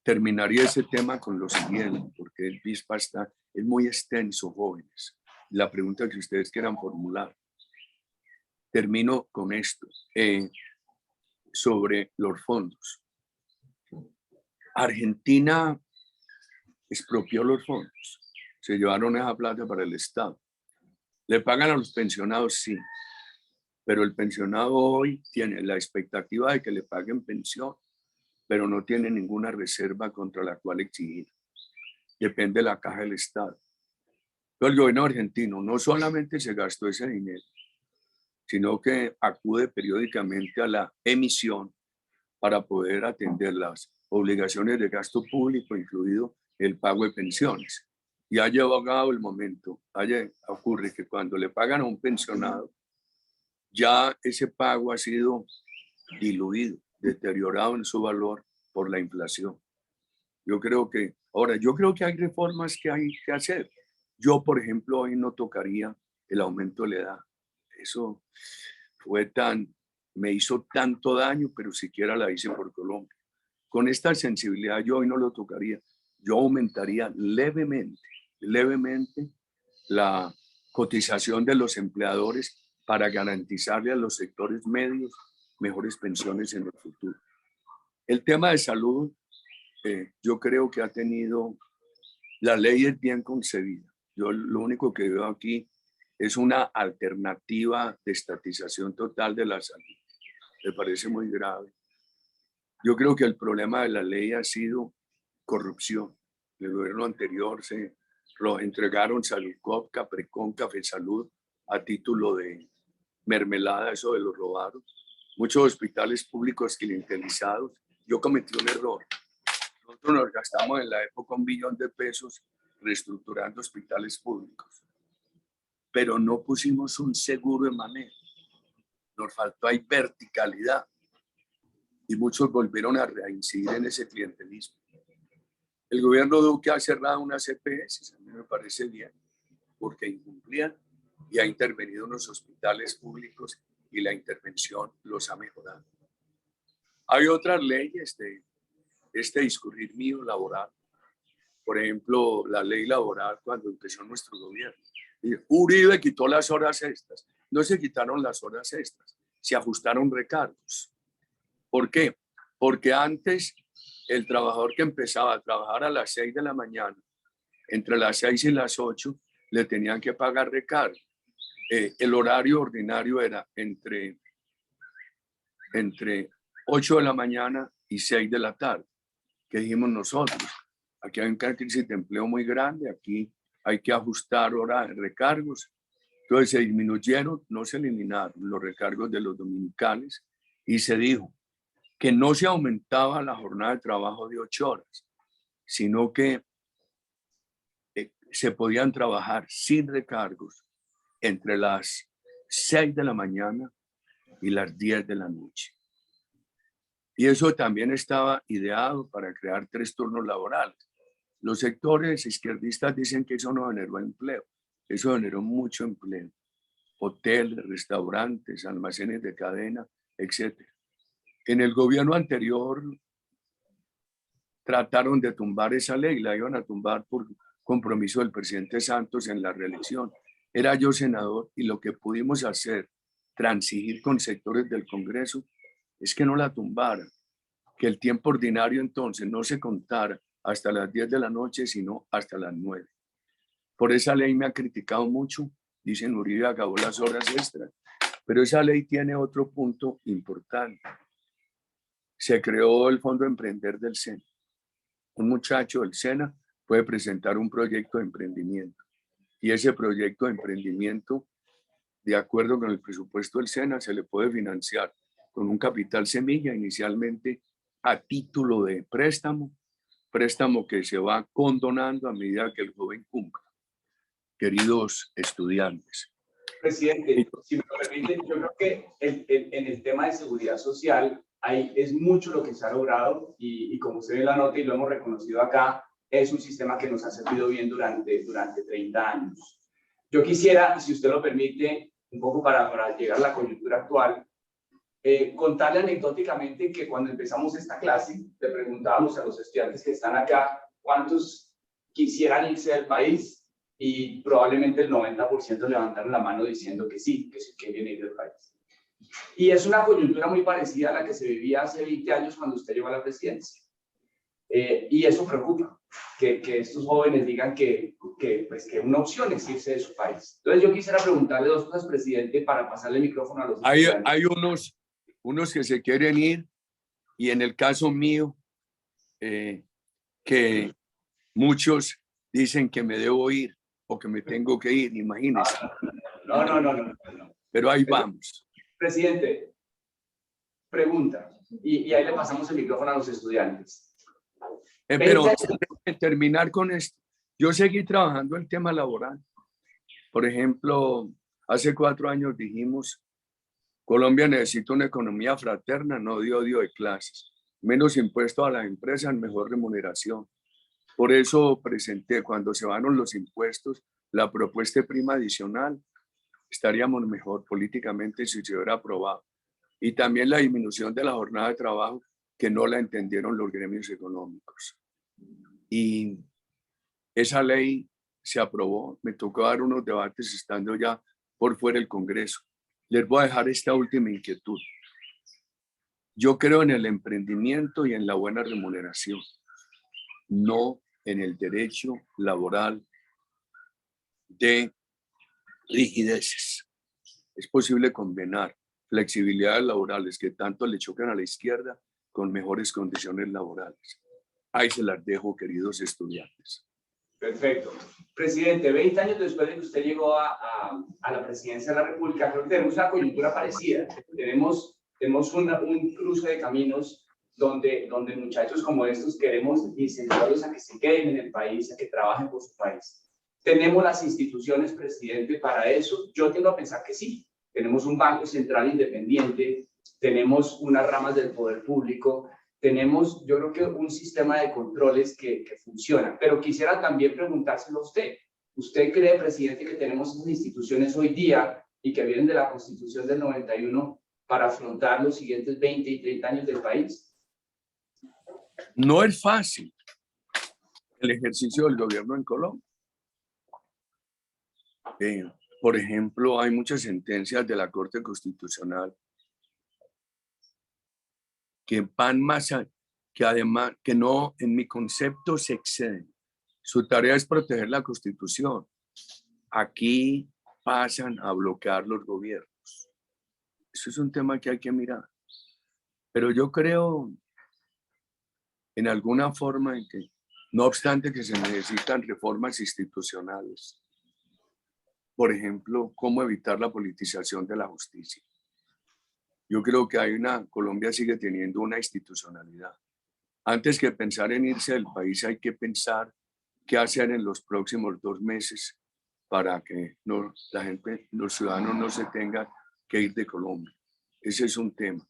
Terminaría ese tema con lo siguiente, porque el PISPA es muy extenso, jóvenes. La pregunta que ustedes quieran formular. Termino con esto, sobre los fondos. Argentina expropió los fondos, se llevaron esa plata para el Estado. ¿Le pagan a los pensionados? Sí, pero el pensionado hoy tiene la expectativa de que le paguen pensión, pero no tiene ninguna reserva contra la cual exigir. Depende de la caja del Estado. Pero el gobierno argentino no solamente se gastó ese dinero, sino que acude periódicamente a la emisión para poder atender las obligaciones de gasto público, incluido el pago de pensiones. Y ha llegado el momento, ocurre que cuando le pagan a un pensionado, ya ese pago ha sido diluido, deteriorado en su valor por la inflación. Yo creo que hay reformas que hay que hacer. Yo, por ejemplo, hoy no tocaría el aumento de la edad. Eso me hizo tanto daño, pero siquiera la hice por Colombia. Con esta sensibilidad yo hoy no lo tocaría. Yo aumentaría levemente la cotización de los empleadores para garantizarle a los sectores medios mejores pensiones en el futuro. El tema de salud, yo creo que la ley es bien concebida. Yo lo único que veo aquí es una alternativa de estatización total de la salud. Me parece muy grave. Yo creo que el problema de la ley ha sido corrupción. El gobierno anterior se lo entregaron Saludcop, Caprecon, Café Salud a título de mermelada, eso de los robaron. Muchos hospitales públicos clientelizados. Yo cometí un error. Nosotros nos gastamos en la época $1 billón reestructurando hospitales públicos, pero no pusimos un seguro de manejo. Nos faltó ahí verticalidad y muchos volvieron a reincidir en ese clientelismo. El gobierno Duque ha cerrado unas EPS, a mí me parece bien, porque incumplían, y ha intervenido en los hospitales públicos y la intervención los ha mejorado. Hay otras leyes de este discurrir mío laboral. Por ejemplo, la ley laboral cuando empezó nuestro gobierno. Uribe quitó las horas extras. No se quitaron las horas extras, se ajustaron recargos. ¿Por qué? Porque antes el trabajador que empezaba a trabajar a las 6 de la mañana, entre las 6 y las 8, le tenían que pagar recargo. El horario ordinario era entre 8 de la mañana y 6 de la tarde. ¿Qué dijimos nosotros? Aquí hay una crisis de empleo muy grande, aquí hay que ajustar horas, recargos. Entonces se disminuyeron, no se eliminaron los recargos de los dominicales y se dijo que no se aumentaba la jornada de trabajo de 8 horas, sino que se podían trabajar sin recargos entre las 6 de la mañana y las 10 de la noche. Y eso también estaba ideado para crear 3 turnos laborales. Los sectores izquierdistas dicen que eso no generó empleo. Eso generó mucho empleo. Hoteles, restaurantes, almacenes de cadena, etc. En el gobierno anterior trataron de tumbar esa ley, la iban a tumbar por compromiso del presidente Santos en la reelección. Era yo senador y lo que pudimos hacer, transigir con sectores del Congreso, es que no la tumbaran, que el tiempo ordinario entonces no se contara hasta las 10 de la noche, sino hasta las 9. Por esa ley me ha criticado mucho, dicen Uribe acabó las horas extras, pero esa ley tiene otro punto importante. Se creó el Fondo Emprender del SENA. Un muchacho del SENA puede presentar un proyecto de emprendimiento y ese proyecto de emprendimiento, de acuerdo con el presupuesto del SENA, se le puede financiar con un capital semilla inicialmente a título de préstamo que se va condonando a medida que el joven cumpla. Queridos estudiantes. Presidente, si me lo permite, yo creo que en el tema de seguridad social es mucho lo que se ha logrado y como usted ve en la nota y lo hemos reconocido acá, es un sistema que nos ha servido bien durante 30 años. Yo quisiera, si usted lo permite, un poco para llegar a la coyuntura actual, contarle anecdóticamente que cuando empezamos esta clase, le preguntábamos a los estudiantes que están acá cuántos quisieran irse del país y probablemente el 90% levantaron la mano diciendo que sí, que quieren ir del país. Y es una coyuntura muy parecida a la que se vivía hace 20 años cuando usted llegó a la presidencia. Y eso preocupa, que estos jóvenes digan que una opción es irse de su país. Entonces yo quisiera preguntarle 2 cosas, presidente, para pasarle el micrófono a los estudiantes. Hay unos que se quieren ir y en el caso mío, que muchos dicen que me debo ir o que me tengo que ir, imagínense. No. Pero ahí vamos. Presidente, pregunta, y ahí le pasamos el micrófono a los estudiantes. Pero terminar con esto, yo seguí trabajando el tema laboral. Por ejemplo, hace 4 años dijimos, Colombia necesita una economía fraterna, no de odio de clases, menos impuestos a las empresas, mejor remuneración. Por eso presenté, cuando se van los impuestos, la propuesta de prima adicional. Estaríamos mejor políticamente si se hubiera aprobado. Y también la disminución de la jornada de trabajo, que no la entendieron los gremios económicos. Y esa ley se aprobó. Me tocó dar unos debates estando ya por fuera del Congreso. Les voy a dejar esta última inquietud. Yo creo en el emprendimiento y en la buena remuneración, no en el derecho laboral de rigideces. Es posible combinar flexibilidades laborales que tanto le chocan a la izquierda con mejores condiciones laborales. Ahí se las dejo, queridos estudiantes. Perfecto. Presidente, 20 años después de que usted llegó a la presidencia de la República, creo que tenemos una coyuntura parecida. Tenemos un cruce de caminos donde muchachos como estos queremos incentivarlos a que se queden en el país, a que trabajen por su país. ¿Tenemos las instituciones, presidente, para eso? Yo tiendo a pensar que sí. Tenemos un Banco Central independiente, tenemos unas ramas del poder público, tenemos, yo creo que un sistema de controles que funciona. Pero quisiera también preguntárselo a usted. ¿Usted cree, presidente, que tenemos esas instituciones hoy día y que vienen de la Constitución del 91 para afrontar los siguientes 20 y 30 años del país? No es fácil el ejercicio del gobierno en Colombia. Por ejemplo, hay muchas sentencias de la Corte Constitucional que van más allá, que además, que no, en mi concepto, se exceden. Su tarea es proteger la Constitución. Aquí pasan a bloquear los gobiernos. Eso es un tema que hay que mirar. Pero yo creo en alguna forma en que, no obstante que se necesitan reformas institucionales. Por ejemplo, cómo evitar la politización de la justicia. Yo creo que Colombia sigue teniendo una institucionalidad. Antes que pensar en irse del país, hay que pensar qué hacer en los próximos 2 meses para que no, la gente, los ciudadanos no se tengan que ir de Colombia. Ese es un tema.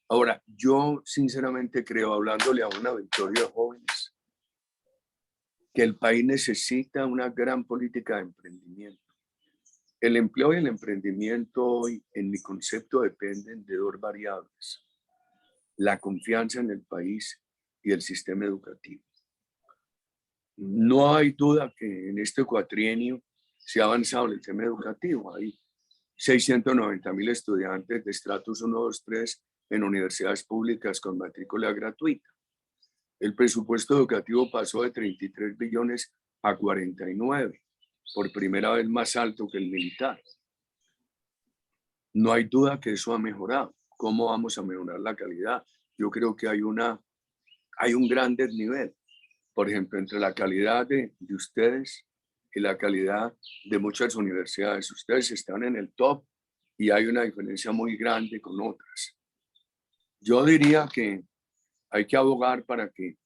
Ahora, yo sinceramente creo, hablándole a un auditorio de jóvenes, que el país necesita una gran política de emprendimiento. El empleo y el emprendimiento hoy, en mi concepto, dependen de 2 variables: la confianza en el país y el sistema educativo. No hay duda que en este cuatrienio se ha avanzado en el tema educativo. Hay 690.000 estudiantes de estratos 1, 2, 3 en universidades públicas con matrícula gratuita. El presupuesto educativo pasó de 33 billones a 49, por primera vez más alto que el militar. No hay duda que eso ha mejorado. ¿Cómo vamos a mejorar la calidad? Yo creo que hay un gran desnivel, por ejemplo, entre la calidad de ustedes y la calidad de muchas universidades. Ustedes están en el top y hay una diferencia muy grande con otras. Yo diría que hay que abogar para que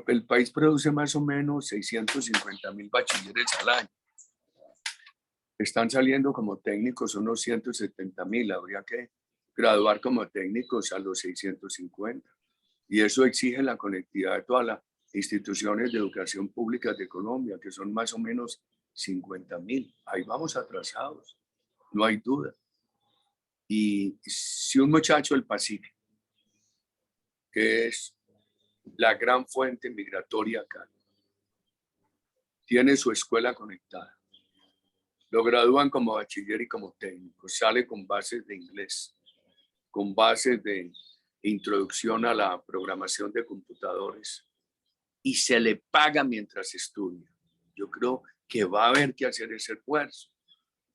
el país produce más o menos 650.000 bachilleres al año. Están saliendo como técnicos unos 170.000. Habría que graduar como técnicos a los 650. Y eso exige la conectividad de todas las instituciones de educación pública de Colombia, que son más o menos 50.000. Ahí vamos atrasados, no hay duda. Y si un muchacho del Pacífico, que es la gran fuente migratoria acá, tiene su escuela conectada, lo gradúan como bachiller y como técnico, sale con bases de inglés, con bases de introducción a la programación de computadores, y se le paga mientras estudia. Yo creo que va a haber que hacer ese esfuerzo,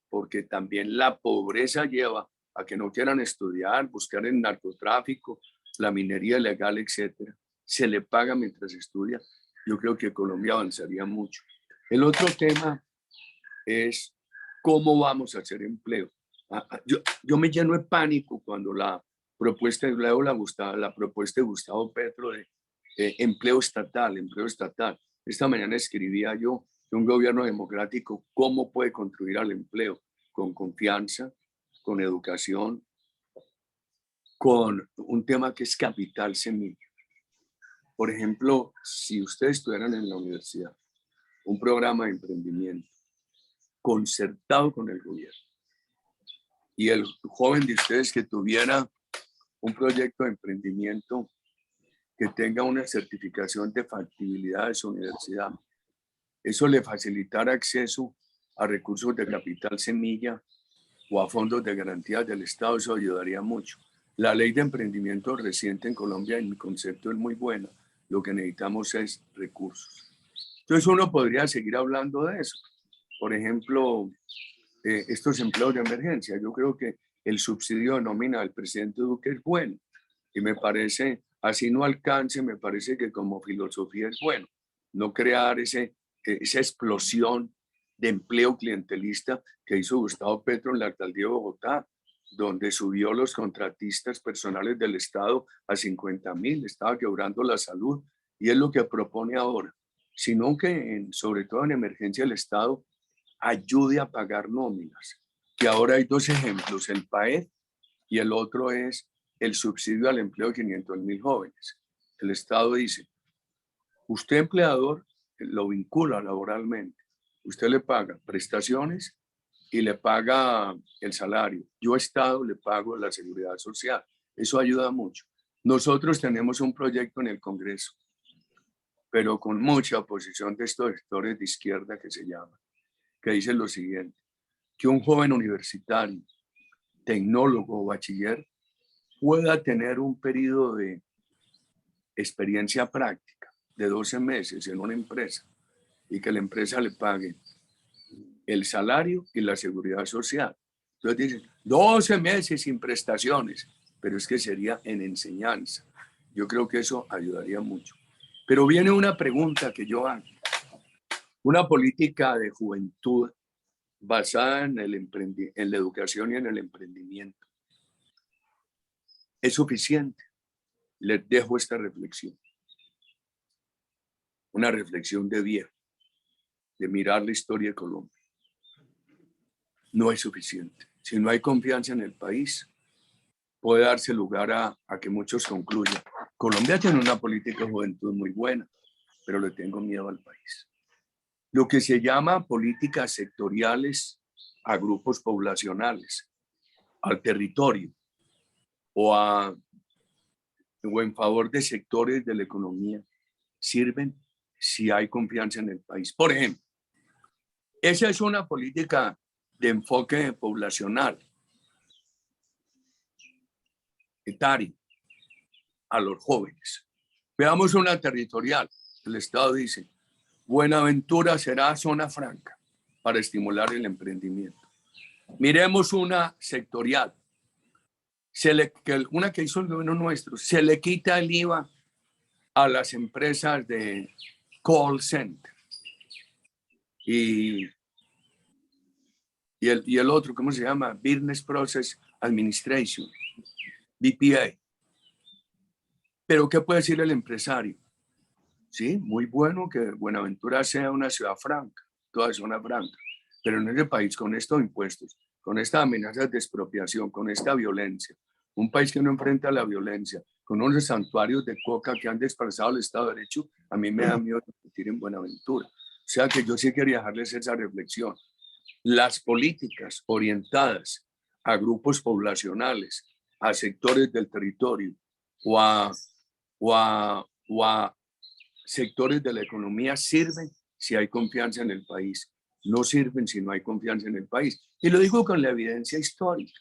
porque también la pobreza lleva a que no quieran estudiar, buscar el narcotráfico, la minería ilegal, etcétera. Se le paga mientras estudia. Yo creo que Colombia avanzaría mucho. El otro tema es cómo vamos a hacer empleo. Yo me lleno de pánico cuando la propuesta de Gustavo Petro de empleo estatal. Esta mañana escribía yo que un gobierno democrático, ¿cómo puede construir al empleo? Con confianza, con educación, con un tema que es capital semilla. Por ejemplo, si ustedes estuvieran en la universidad, un programa de emprendimiento concertado con el gobierno, y el joven de ustedes que tuviera un proyecto de emprendimiento que tenga una certificación de factibilidad de su universidad, eso le facilitará acceso a recursos de capital semilla o a fondos de garantías del Estado. Eso ayudaría mucho. La ley de emprendimiento reciente en Colombia, en mi concepto, es muy buena. Lo que necesitamos es recursos. Entonces uno podría seguir hablando de eso. Por ejemplo, estos empleos de emergencia. Yo creo que el subsidio de nómina del presidente Duque es bueno. Y me parece, así no alcance, me parece que como filosofía es bueno. No crear esa explosión de empleo clientelista que hizo Gustavo Petro en la alcaldía de Bogotá, donde subió los contratistas personales del Estado a 50.000, estaba quebrando la salud, y es lo que propone ahora, sino que sobre todo en emergencia el Estado ayude a pagar nóminas, que ahora hay 2 ejemplos, el PAED y el otro es el subsidio al empleo de 500.000 jóvenes. El Estado dice, usted empleador lo vincula laboralmente, usted le paga prestaciones y le paga el salario. Yo Estado le pago la seguridad social. Eso ayuda mucho. Nosotros tenemos un proyecto en el Congreso, pero con mucha oposición de estos sectores de izquierda que se llama, que dice lo siguiente, que un joven universitario, tecnólogo o bachiller pueda tener un periodo de experiencia práctica de 12 meses en una empresa y que la empresa le pague el salario y la seguridad social. Entonces dicen, 12 meses sin prestaciones, pero es que sería en enseñanza. Yo creo que eso ayudaría mucho. Pero viene una pregunta que yo hago. Una política de juventud basada en la educación y en el emprendimiento, ¿es suficiente? Les dejo esta reflexión. Una reflexión de viejo. de mirar la historia de Colombia. No es suficiente. Si no hay confianza en el país, puede darse lugar a que muchos concluyan. Colombia tiene una política de juventud muy buena, pero le tengo miedo al país. Lo que se llama políticas sectoriales a grupos poblacionales, al territorio o en favor de sectores de la economía, sirven si hay confianza en el país. Por ejemplo, esa es una política de enfoque poblacional, etario, a los jóvenes. Veamos una territorial. El Estado dice, Buenaventura será zona franca para estimular el emprendimiento. Miremos una sectorial. Una que hizo el gobierno nuestro, se le quita el IVA a las empresas de call center. Y el otro, ¿cómo se llama? Business Process Administration, BPA. Pero ¿qué puede decir el empresario? Sí, muy bueno que Buenaventura sea una ciudad franca, toda zona franca, pero en ese país con estos impuestos, con estas amenazas de expropiación, con esta violencia, un país que no enfrenta la violencia, con unos santuarios de coca que han desplazado el Estado de Derecho, a mí me da miedo repetir en Buenaventura. O sea que yo sí quería dejarles esa reflexión. Las políticas orientadas a grupos poblacionales, a sectores del territorio o a sectores de la economía sirven si hay confianza en el país. No sirven si no hay confianza en el país. Y lo digo con la evidencia histórica.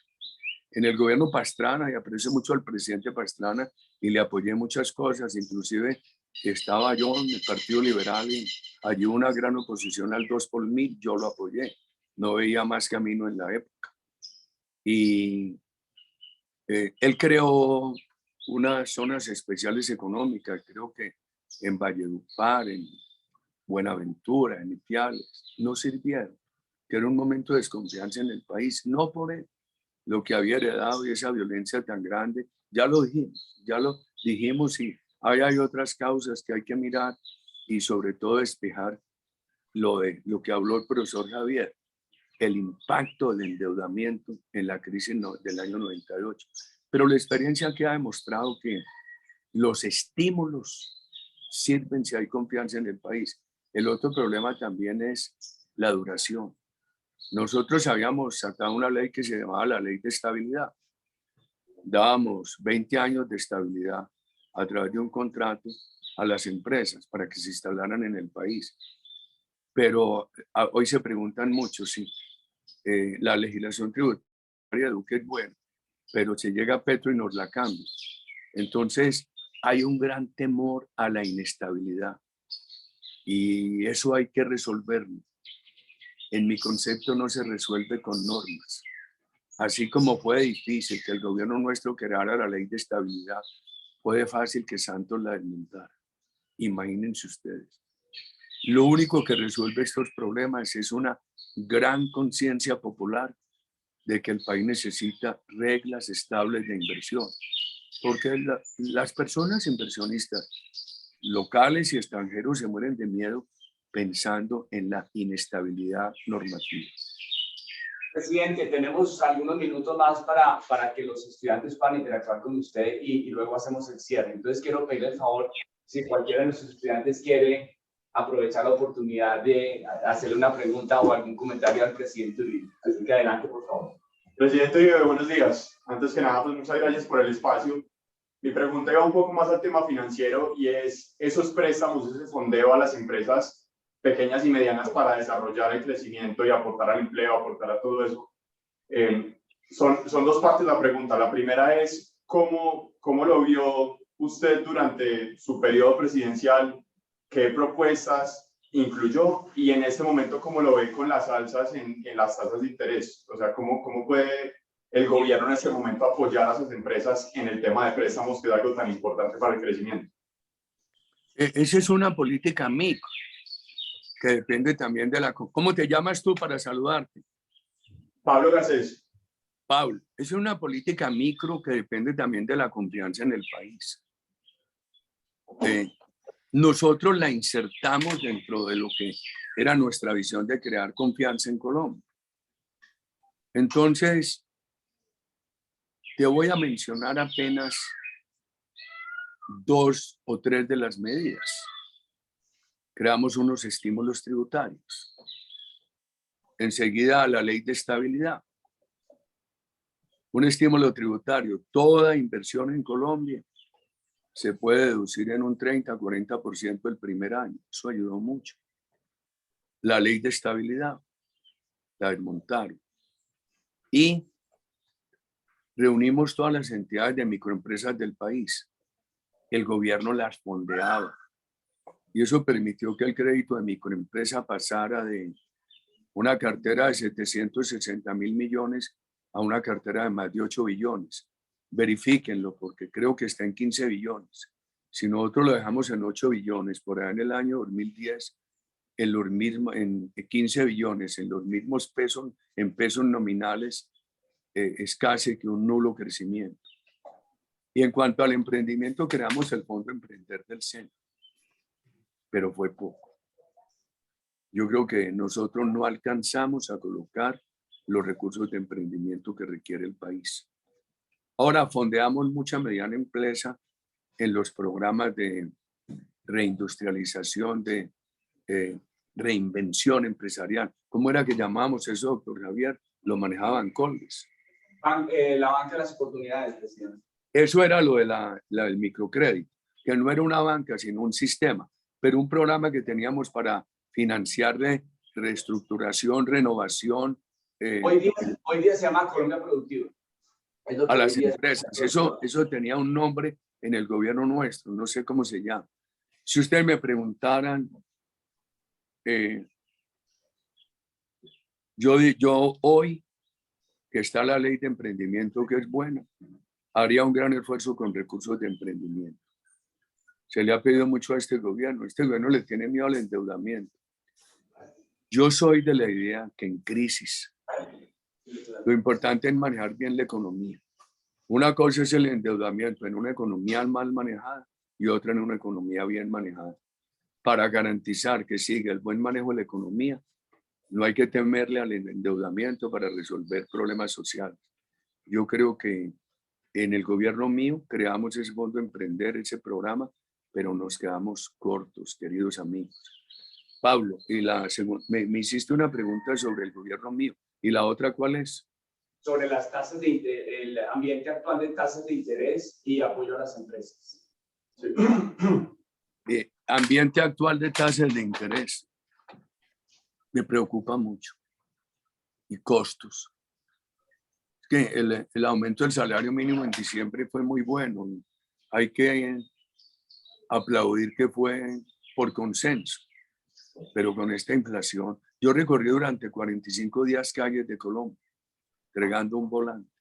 En el gobierno Pastrana, y aprecio mucho al presidente Pastrana y le apoyé muchas cosas, inclusive estaba yo en el Partido Liberal y allí una gran oposición al 2 por 1000, yo lo apoyé. No veía más camino en la época. Y él creó unas zonas especiales económicas, creo que en Valledupar, en Buenaventura, en Ipiales, no sirvieron, que era un momento de desconfianza en el país, no por él, lo que había heredado y esa violencia tan grande, ya lo dijimos y hay otras causas que hay que mirar y sobre todo despejar lo que habló el profesor Javier, el impacto del endeudamiento en la crisis del año 98. Pero la experiencia que ha demostrado que los estímulos sirven si hay confianza en el país. El otro problema también es la duración. Nosotros habíamos sacado una ley que se llamaba la Ley de Estabilidad. Dábamos 20 años de estabilidad a través de un contrato a las empresas para que se instalaran en el país. Pero hoy se preguntan mucho si la legislación tributaria de Duque es buena, pero se llega a Petro y nos la cambia. Entonces, hay un gran temor a la inestabilidad y eso hay que resolverlo. En mi concepto no se resuelve con normas. Así como fue difícil que el gobierno nuestro creara la Ley de Estabilidad, fue fácil que Santos la desmontara. Imagínense ustedes. Lo único que resuelve estos problemas es una gran conciencia popular de que el país necesita reglas estables de inversión. Porque las personas inversionistas locales y extranjeros se mueren de miedo pensando en la inestabilidad normativa. Presidente, tenemos algunos minutos más para que los estudiantes puedan interactuar con usted y luego hacemos el cierre. Entonces quiero pedirle el favor, si cualquiera de nuestros estudiantes quiere aprovechar la oportunidad de hacerle una pregunta o algún comentario al presidente Uribe. Así que adelante, por favor. Presidente Uribe, buenos días. Antes que nada, pues muchas gracias por el espacio. Mi pregunta va un poco más al tema financiero y es esos préstamos, ese fondeo a las empresas pequeñas y medianas para desarrollar el crecimiento y aportar al empleo, aportar a todo eso. Son dos partes la pregunta. La primera es, ¿cómo lo vio usted durante su periodo presidencial? ¿Qué propuestas incluyó? Y en este momento, ¿cómo lo ve con las alzas en las tasas de interés? O sea, ¿cómo puede el gobierno en este momento apoyar a sus empresas en el tema de préstamos, que es algo tan importante para el crecimiento? Esa es una política micro, que depende también de la... ¿Cómo te llamas tú para saludarte? Pablo Garcés. Pablo, es una política micro que depende también de la confianza en el país. Nosotros la insertamos dentro de lo que Era nuestra visión de crear confianza en Colombia. Entonces, te voy a mencionar apenas 2 o 3 de las medidas. Creamos unos estímulos tributarios. Enseguida, la ley de estabilidad. Un estímulo tributario. Toda inversión en Colombia se puede deducir en un 30-40% el primer año. Eso ayudó mucho. La ley de estabilidad. La desmontaron. Y reunimos todas las entidades de microempresas del país. El gobierno las fondeaba. Y eso permitió que el crédito de microempresa pasara de una cartera de 760.000 millones a una cartera de más de 8 billones. Verifíquenlo porque creo que está en 15 billones. Si nosotros lo dejamos en 8 billones, por ahí en el año 2010, en 15 billones, en los mismos pesos, en pesos nominales, es casi que un nulo crecimiento. Y en cuanto al emprendimiento, creamos el Fondo Emprender del SENA, pero fue poco. Yo creo que nosotros no alcanzamos a colocar los recursos de emprendimiento que requiere el país. Ahora fondeamos mucha mediana empresa en los programas de reindustrialización, de reinvención empresarial. ¿Cómo era que llamábamos eso, doctor Javier? Lo manejaban Coldes. La banca de las oportunidades, presidente. Eso era lo de del microcrédito, que no era una banca, sino un sistema, pero un programa que teníamos para financiar reestructuración, renovación. Hoy día se llama Colombia Productiva. A las empresas. Eso tenía un nombre en el gobierno nuestro, no sé cómo se llama. Si ustedes me preguntaran, yo hoy, que está la ley de emprendimiento, que es buena, haría un gran esfuerzo con recursos de emprendimiento. Se le ha pedido mucho a este gobierno le tiene miedo al endeudamiento. Yo soy de la idea que en crisis lo importante es manejar bien la economía. Una cosa es el endeudamiento en una economía mal manejada y otra en una economía bien manejada. Para garantizar que siga el buen manejo de la economía, no hay que temerle al endeudamiento para resolver problemas sociales. Yo creo que en el gobierno mío creamos ese Fondo Emprender, ese programa, pero nos quedamos cortos, queridos amigos. Pablo, me hiciste una pregunta sobre el gobierno mío. ¿Y la otra cuál es? Sobre las tasas el ambiente actual de tasas de interés y apoyo a las empresas. Sí. Ambiente actual de tasas de interés. Me preocupa mucho. Y costos. Es que el aumento del salario mínimo en diciembre fue muy bueno. Hay que aplaudir que fue por consenso. Pero con esta inflación, yo recorrí durante 45 días calles de Colombia, entregando un volante.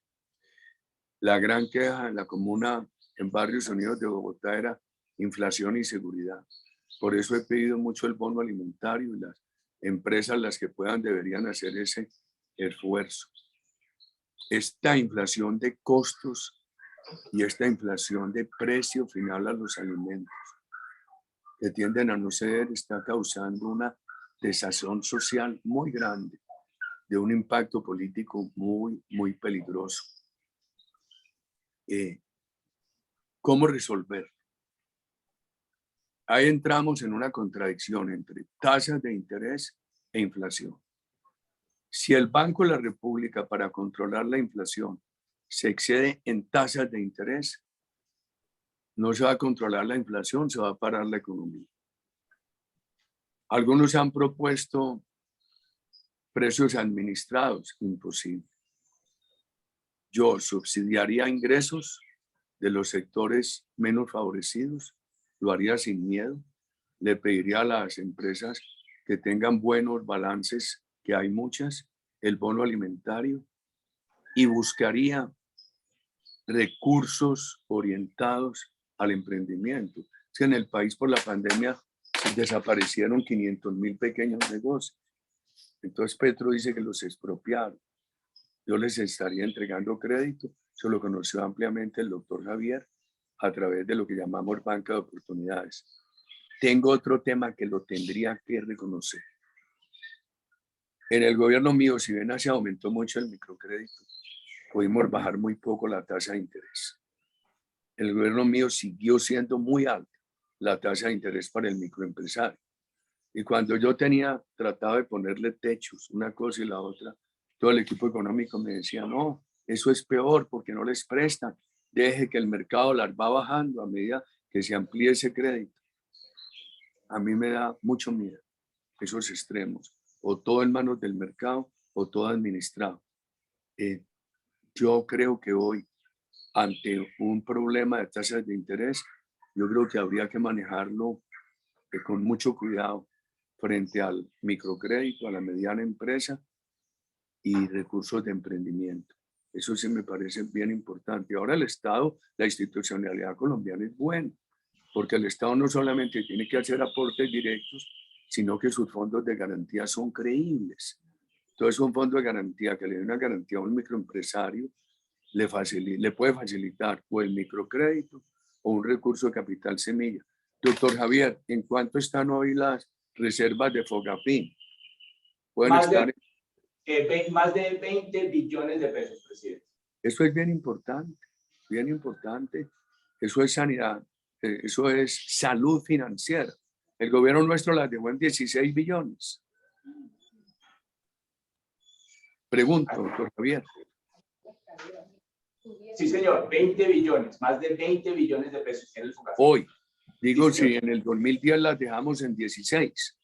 La gran queja en la comuna en Barrios Unidos de Bogotá era inflación y seguridad. Por eso he pedido mucho el bono alimentario y las empresas, las que puedan, deberían hacer ese esfuerzo. Esta inflación de costos y esta inflación de precio final a los alimentos que tienden a no ceder está causando una desazón social muy grande, de un impacto político muy, muy peligroso. ¿Cómo resolver? Ahí entramos en una contradicción entre tasas de interés e inflación. Si el Banco de la República, para controlar la inflación, se excede en tasas de interés, no se va a controlar la inflación, se va a parar la economía. Algunos han propuesto precios administrados, imposible. Yo subsidiaría ingresos de los sectores menos favorecidos, lo haría sin miedo, le pediría a las empresas que tengan buenos balances, que hay muchas, el bono alimentario, y buscaría recursos orientados al emprendimiento. Es que en el país por la pandemia desaparecieron 500.000 pequeños negocios. Entonces Petro dice que los expropiaron. Yo les estaría entregando crédito. Eso lo conoció ampliamente el doctor Javier a través de lo que llamamos banca de oportunidades. Tengo otro tema que lo tendría que reconocer. En el gobierno mío, si bien se aumentó mucho el microcrédito, pudimos bajar muy poco la tasa de interés. El gobierno mío siguió siendo muy alta la tasa de interés para el microempresario. Y cuando yo tratado de ponerle techos, una cosa y la otra, todo el equipo económico me decía, no, eso es peor porque no les prestan. Deje que el mercado las va bajando a medida que se amplíe ese crédito. A mí me da mucho miedo esos extremos, o todo en manos del mercado o todo administrado. Yo creo que hoy, ante un problema de tasas de interés, yo creo que habría que manejarlo con mucho cuidado frente al microcrédito, a la mediana empresa y recursos de emprendimiento. Eso sí me parece bien importante. Ahora el Estado, la institucionalidad colombiana es buena, porque el Estado no solamente tiene que hacer aportes directos, sino que sus fondos de garantía son creíbles. Entonces un fondo de garantía que le dé una garantía a un microempresario le puede facilitar o el microcrédito o un recurso de capital semilla. Doctor Javier, ¿en cuánto están hoy las reservas de Fogafín? Pueden estar... Más de 20 billones de pesos, presidente. Eso es bien importante, bien importante. Eso es sanidad, eso es salud financiera. El gobierno nuestro las dejó en 16 billones. Pregunto, doctor Javier. Sí, señor, 20 billones, más de 20 billones de pesos en el Fogafín. Hoy, digo, Sí, si en el 2010 las dejamos en 16.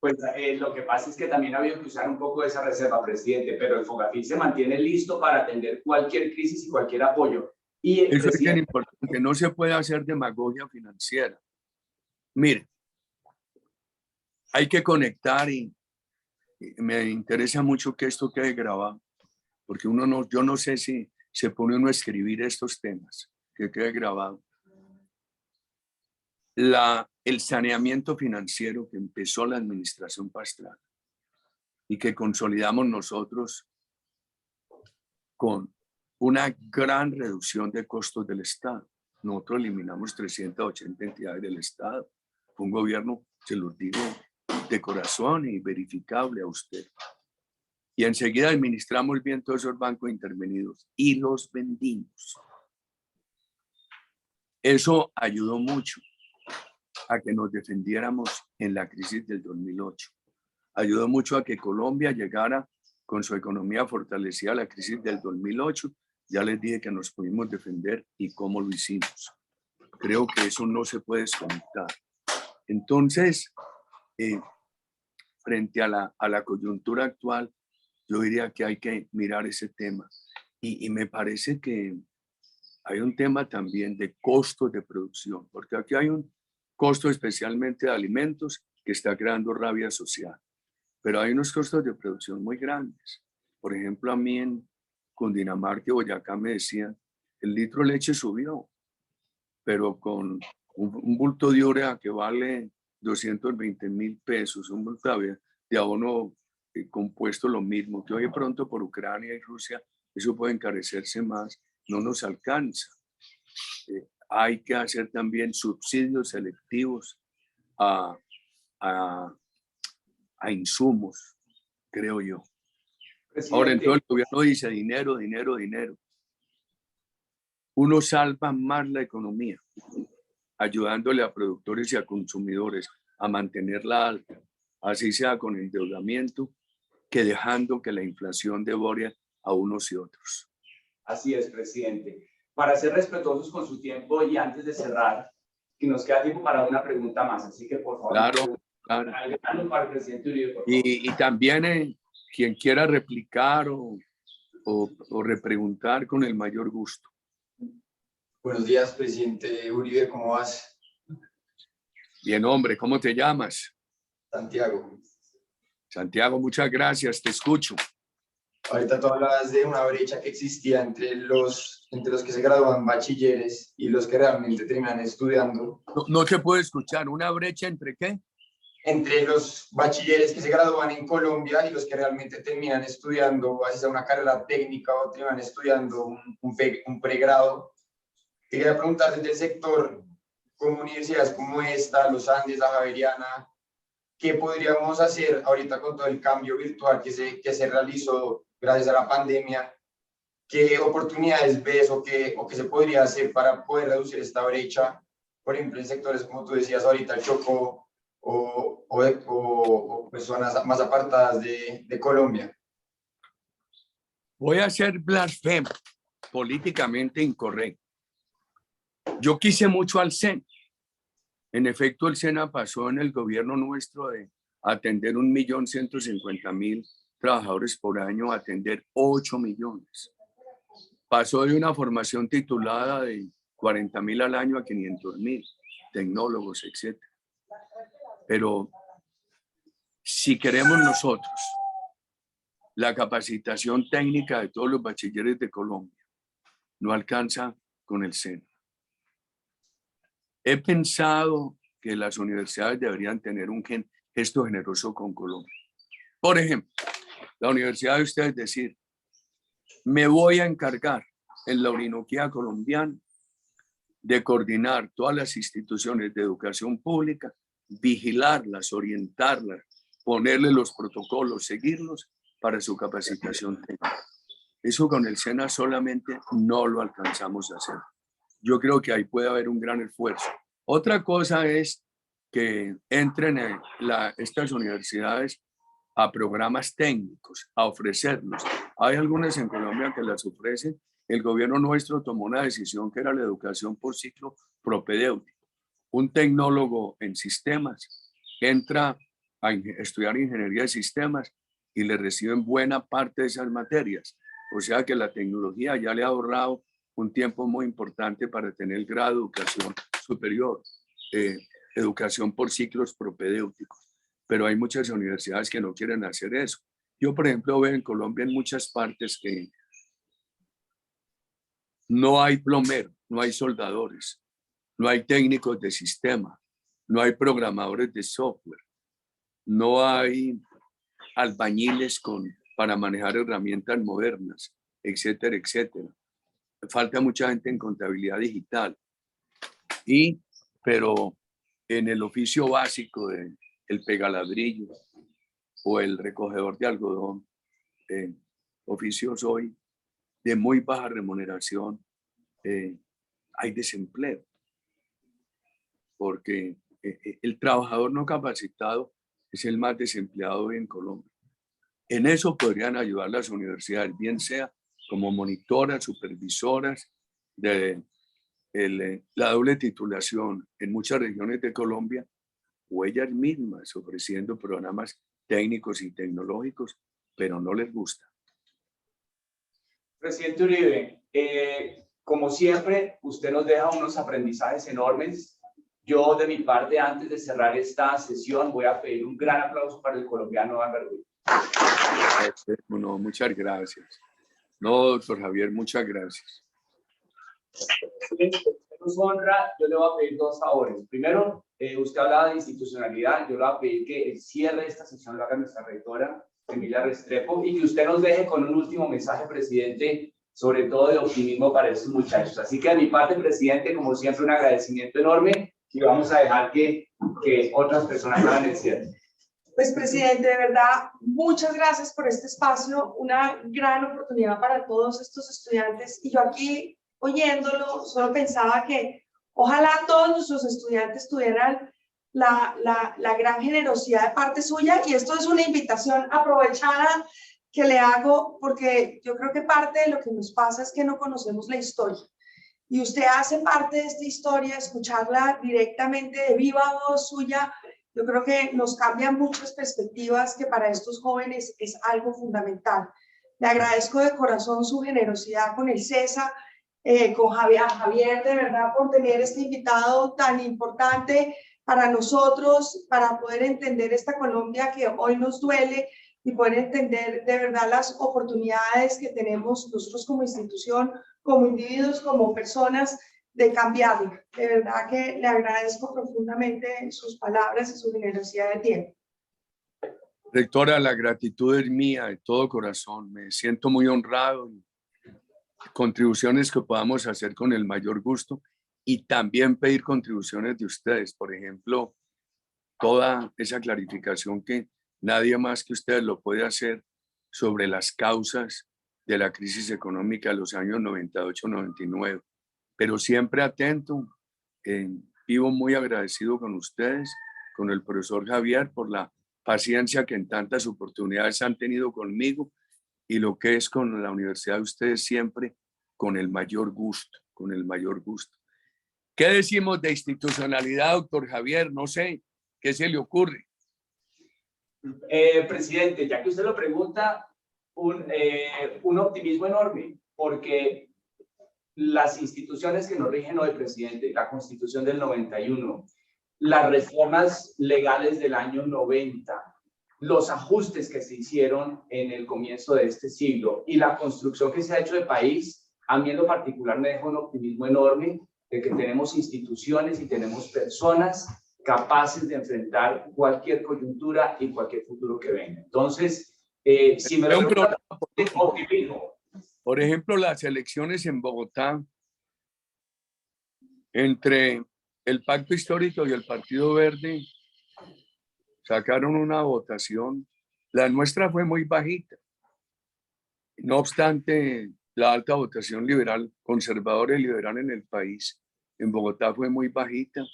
Pues lo que pasa es que también ha habido que usar un poco de esa reserva, presidente, pero el Fogafín se mantiene listo para atender cualquier crisis y cualquier apoyo. Y eso es bien importante, no se puede hacer demagogia financiera. Mire, hay que conectar y me interesa mucho que esto quede grabado, porque yo no sé si se pone uno a escribir estos temas, que quede grabado. El saneamiento financiero que empezó la administración Pastrana y que consolidamos nosotros con una gran reducción de costos del Estado. Nosotros eliminamos 380 entidades del Estado. Fue un gobierno, se los digo de corazón y verificable a usted. Y enseguida administramos bien todos esos bancos intervenidos y los vendimos. Eso ayudó mucho a que nos defendiéramos en la crisis del 2008. Ayudó mucho a que Colombia llegara con su economía fortalecida a la crisis del 2008. Ya les dije que nos pudimos defender y cómo lo hicimos. Creo que eso no se puede desconectar. Entonces, frente a la coyuntura actual, yo diría que hay que mirar ese tema. Y me parece que hay un tema también de costos de producción, porque aquí hay un costo especialmente de alimentos que está creando rabia social. Pero hay unos costos de producción muy grandes. Por ejemplo, a mí en Cundinamarca y Boyacá me decían, el litro de leche subió, pero con un bulto de urea que vale 220.000 pesos, un bulto de abono compuesto lo mismo, que hoy pronto por Ucrania y Rusia, eso puede encarecerse más, no nos alcanza. Hay que hacer también subsidios selectivos a insumos, creo yo. Presidente. Ahora, entonces el gobierno dice dinero, dinero, dinero. Uno salva más la economía, ayudándole a productores y a consumidores a mantenerla alta, así sea con endeudamiento, que dejando que la inflación devore a unos y otros. Así es, presidente. Para ser respetuosos con su tiempo y antes de cerrar, que nos queda tiempo para una pregunta más, así que por favor. Claro. Para el presidente Uribe, por favor. Y también quien quiera replicar o repreguntar con el mayor gusto. Buenos días, presidente Uribe, ¿cómo vas? Bien, hombre, ¿cómo te llamas? Santiago. Santiago, muchas gracias, te escucho. Ahorita tú hablabas de una brecha que existía entre los que se gradúan bachilleres y los que realmente terminan estudiando. No te puedo escuchar, ¿una brecha entre qué? Entre los bachilleres que se gradúan en Colombia y los que realmente terminan estudiando, así sea una carrera técnica o terminan estudiando un pregrado. Te quería preguntar desde el sector, como universidades como esta, los Andes, la Javeriana, ¿qué podríamos hacer ahorita con todo el cambio virtual que se realizó gracias a la pandemia? ¿Qué oportunidades ves o qué se podría hacer para poder reducir esta brecha, por ejemplo, en sectores como tú decías ahorita, el Chocó o pues zonas más apartadas de Colombia? Voy a ser blasfemo, políticamente incorrecto. Yo quise mucho al SENA. En efecto, el SENA pasó en el gobierno nuestro de atender 1.150.000 trabajadores por año a atender 8 millones. Pasó de una formación titulada de 40.000 al año a 500.000, tecnólogos, etc. Pero si queremos nosotros la capacitación técnica de todos los bachilleres de Colombia, no alcanza con el SENA. He pensado que las universidades deberían tener un gesto generoso con Colombia. Por ejemplo, la universidad de ustedes decir, me voy a encargar en la Orinoquía colombiana de coordinar todas las instituciones de educación pública, vigilarlas, orientarlas, ponerle los protocolos, seguirlos para su capacitación técnica. Eso con el SENA solamente no lo alcanzamos a hacer. Yo creo que ahí puede haber un gran esfuerzo. Otra cosa es que entren estas universidades a programas técnicos, a ofrecerlos. Hay algunas en Colombia que las ofrecen. El gobierno nuestro tomó una decisión que era la educación por ciclo propedéutico. Un tecnólogo en sistemas entra a estudiar ingeniería de sistemas y le reciben buena parte de esas materias. O sea que la tecnología ya le ha ahorrado un tiempo muy importante para tener el grado de educación superior, educación por ciclos propedéuticos. Pero hay muchas universidades que no quieren hacer eso. Yo, por ejemplo, veo en Colombia en muchas partes que no hay plomeros, no hay soldadores, no hay técnicos de sistema, no hay programadores de software, no hay albañiles para manejar herramientas modernas, etcétera, etcétera. Falta mucha gente en contabilidad digital. Pero en el oficio básico de el pegaladrillo o el recogedor de algodón, oficios hoy de muy baja remuneración, hay desempleo. Porque el trabajador no capacitado es el más desempleado hoy en Colombia. En eso podrían ayudar las universidades, bien sea como monitoras, supervisoras de la doble titulación en muchas regiones de Colombia, o ellas mismas ofreciendo programas técnicos y tecnológicos, pero no les gusta. Presidente Uribe, como siempre, usted nos deja unos aprendizajes enormes. Yo, de mi parte, antes de cerrar esta sesión, voy a pedir un gran aplauso para el colombiano Iván Verdugo. No, muchas gracias. No, doctor Javier, muchas gracias. Nos honra, yo le voy a pedir dos favores. Primero, usted hablaba de institucionalidad, yo le voy a pedir que el cierre de esta sesión lo haga nuestra rectora, Emilia Restrepo, y que usted nos deje con un último mensaje, presidente, sobre todo de optimismo para estos muchachos. Así que de mi parte, presidente, como siempre, un agradecimiento enorme y vamos a dejar que otras personas hagan el cierre. Pues, presidente, de verdad, muchas gracias por este espacio, una gran oportunidad para todos estos estudiantes. Y yo aquí, oyéndolo, solo pensaba que ojalá todos nuestros estudiantes tuvieran la gran generosidad de parte suya, y esto es una invitación aprovechada que le hago, porque yo creo que parte de lo que nos pasa es que no conocemos la historia. Y usted hace parte de esta historia, escucharla directamente de viva voz suya, yo creo que nos cambian muchas perspectivas que para estos jóvenes es algo fundamental. Le agradezco de corazón su generosidad con el CESA, con Javier, de verdad, por tener este invitado tan importante para nosotros, para poder entender esta Colombia que hoy nos duele y poder entender de verdad las oportunidades que tenemos nosotros como institución, como individuos, como personas, de cambiarlo. De verdad que le agradezco profundamente sus palabras y su generosidad de tiempo. Rectora, la gratitud es mía de todo corazón. Me siento muy honrado. Contribuciones que podamos hacer con el mayor gusto y también pedir contribuciones de ustedes. Por ejemplo, toda esa clarificación que nadie más que ustedes lo puede hacer sobre las causas de la crisis económica de los años 98-99. Pero siempre atento, vivo muy agradecido con ustedes, con el profesor Javier, por la paciencia que en tantas oportunidades han tenido conmigo y lo que es con la universidad de ustedes siempre con el mayor gusto, con el mayor gusto. ¿Qué decimos de institucionalidad, doctor Javier? No sé, ¿qué se le ocurre? Presidente, ya que usted lo pregunta, un optimismo enorme, porque las instituciones que nos rigen hoy, presidente, la Constitución del 91, las reformas legales del año 90, los ajustes que se hicieron en el comienzo de este siglo y la construcción que se ha hecho de país, a mí en lo particular me deja un optimismo enorme de que tenemos instituciones y tenemos personas capaces de enfrentar cualquier coyuntura y cualquier futuro que venga. Entonces, si me lo preguntan, optimismo. Por ejemplo, las elecciones en Bogotá entre el Pacto Histórico y el Partido Verde sacaron una votación. La nuestra fue muy bajita. No obstante, la alta votación liberal, conservadora y liberal en el país, en Bogotá fue muy bajita.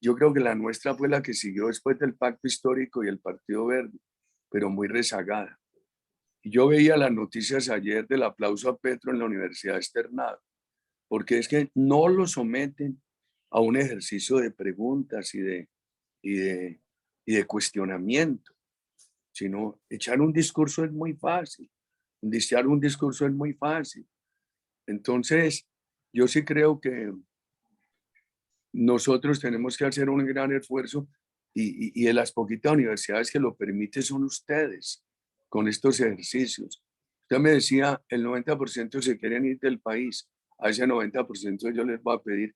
Yo creo que la nuestra fue la que siguió después del Pacto Histórico y el Partido Verde, pero muy rezagada. Yo veía las noticias ayer del aplauso a Petro en la Universidad Externado, porque es que no lo someten a un ejercicio de preguntas y de cuestionamiento, sino echar un discurso es muy fácil, iniciar un discurso es muy fácil. Entonces, yo sí creo que nosotros tenemos que hacer un gran esfuerzo y de las poquitas universidades que lo permiten son ustedes con estos ejercicios. Usted me decía, el 90% se quieren ir del país. A ese 90% yo les voy a pedir,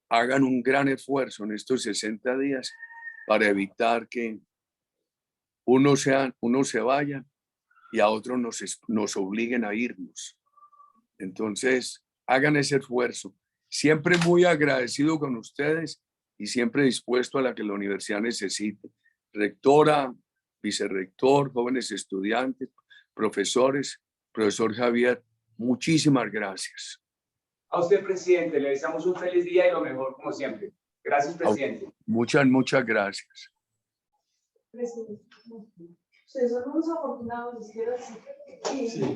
hagan un gran esfuerzo en estos 60 días para evitar que uno se vaya y a otros nos obliguen a irnos. Entonces, hagan ese esfuerzo. Siempre muy agradecido con ustedes y siempre dispuesto a la que la universidad necesite. Rectora, vicerrector, jóvenes estudiantes, profesores, profesor Javier, muchísimas gracias. A usted, presidente, le deseamos un feliz día y lo mejor como siempre. Gracias, presidente. Muchas gracias. Presidente, ustedes son unos afortunados, les quiero decir.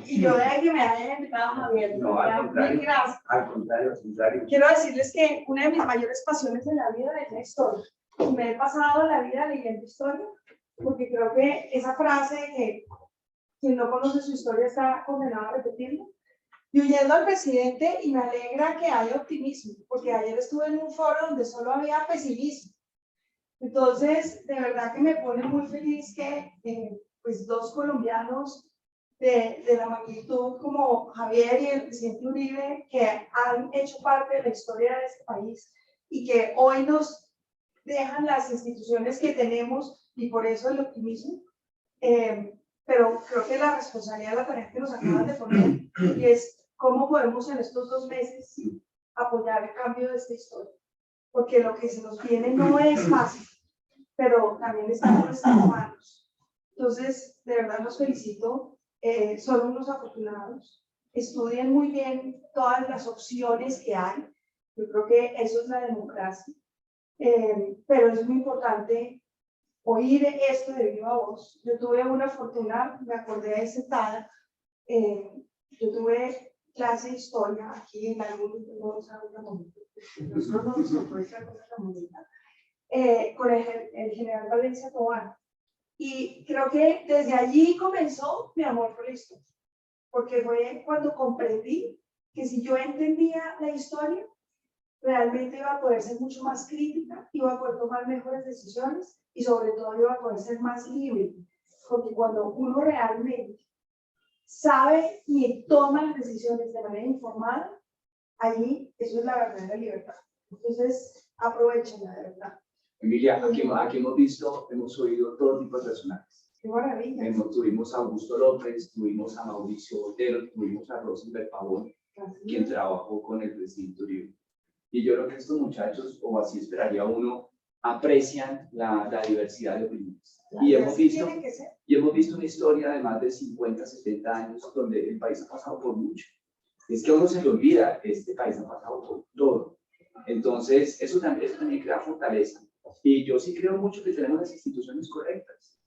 Y yo de que me hayan invitado a Javier. No, al contrario. Mil gracias. Al contrario. Quiero decirles que una de mis mayores pasiones en la vida es la historia. Y me he pasado la vida leyendo historia, porque creo que esa frase de que quien no conoce su historia está condenado a repetirla. Y oyendo al presidente, y me alegra que haya optimismo, porque ayer estuve en un foro donde solo había pesimismo. Entonces, de verdad que me pone muy feliz que pues dos colombianos de la magnitud como Javier y el presidente Uribe, que han hecho parte de la historia de este país y que hoy nos dejan las instituciones que tenemos, y por eso el optimismo, pero creo que la responsabilidad de la tarea que nos acaban de poner y es cómo podemos en estos 2 meses apoyar el cambio de esta historia, porque lo que se nos viene no es fácil, pero también está en nuestras manos. Entonces, de verdad los felicito, son unos afortunados, estudien muy bien todas las opciones que hay, yo creo que eso es la democracia, pero es muy importante oír esto de viva voz. Yo tuve una fortuna, me acordé ahí sentada, yo tuve clase de historia aquí en la luz, no saben la moneda, nosotros nos tocó esa cosa la moneda, con el general Valencia Tobán. Y creo que desde allí comenzó mi amor por la historia, porque fue cuando comprendí que si yo entendía la historia, realmente iba a poder ser mucho más crítica, iba a poder tomar mejores decisiones y sobre todo iba a poder ser más libre, porque cuando uno realmente sabe y toma las decisiones de manera informada, allí eso es la verdadera libertad. Entonces, aprovechenla de verdad. Emilia, aquí hemos visto, hemos oído todo tipo de personajes. Qué maravilla. Tuvimos a Augusto López, tuvimos a Mauricio Botero, tuvimos a Rosenberg Pavón, quien trabajó con el presidente Uribe. Y yo creo que estos muchachos, o así esperaría uno, aprecian la diversidad de opiniones. Claro, Y hemos así visto, tiene que ser. y hemos visto una historia de más de 50, 70 años donde el país ha pasado por mucho. Es que a uno se le olvida, este país ha pasado por todo. Entonces, eso también crea fortaleza. Y yo sí creo mucho que tenemos las instituciones correctas.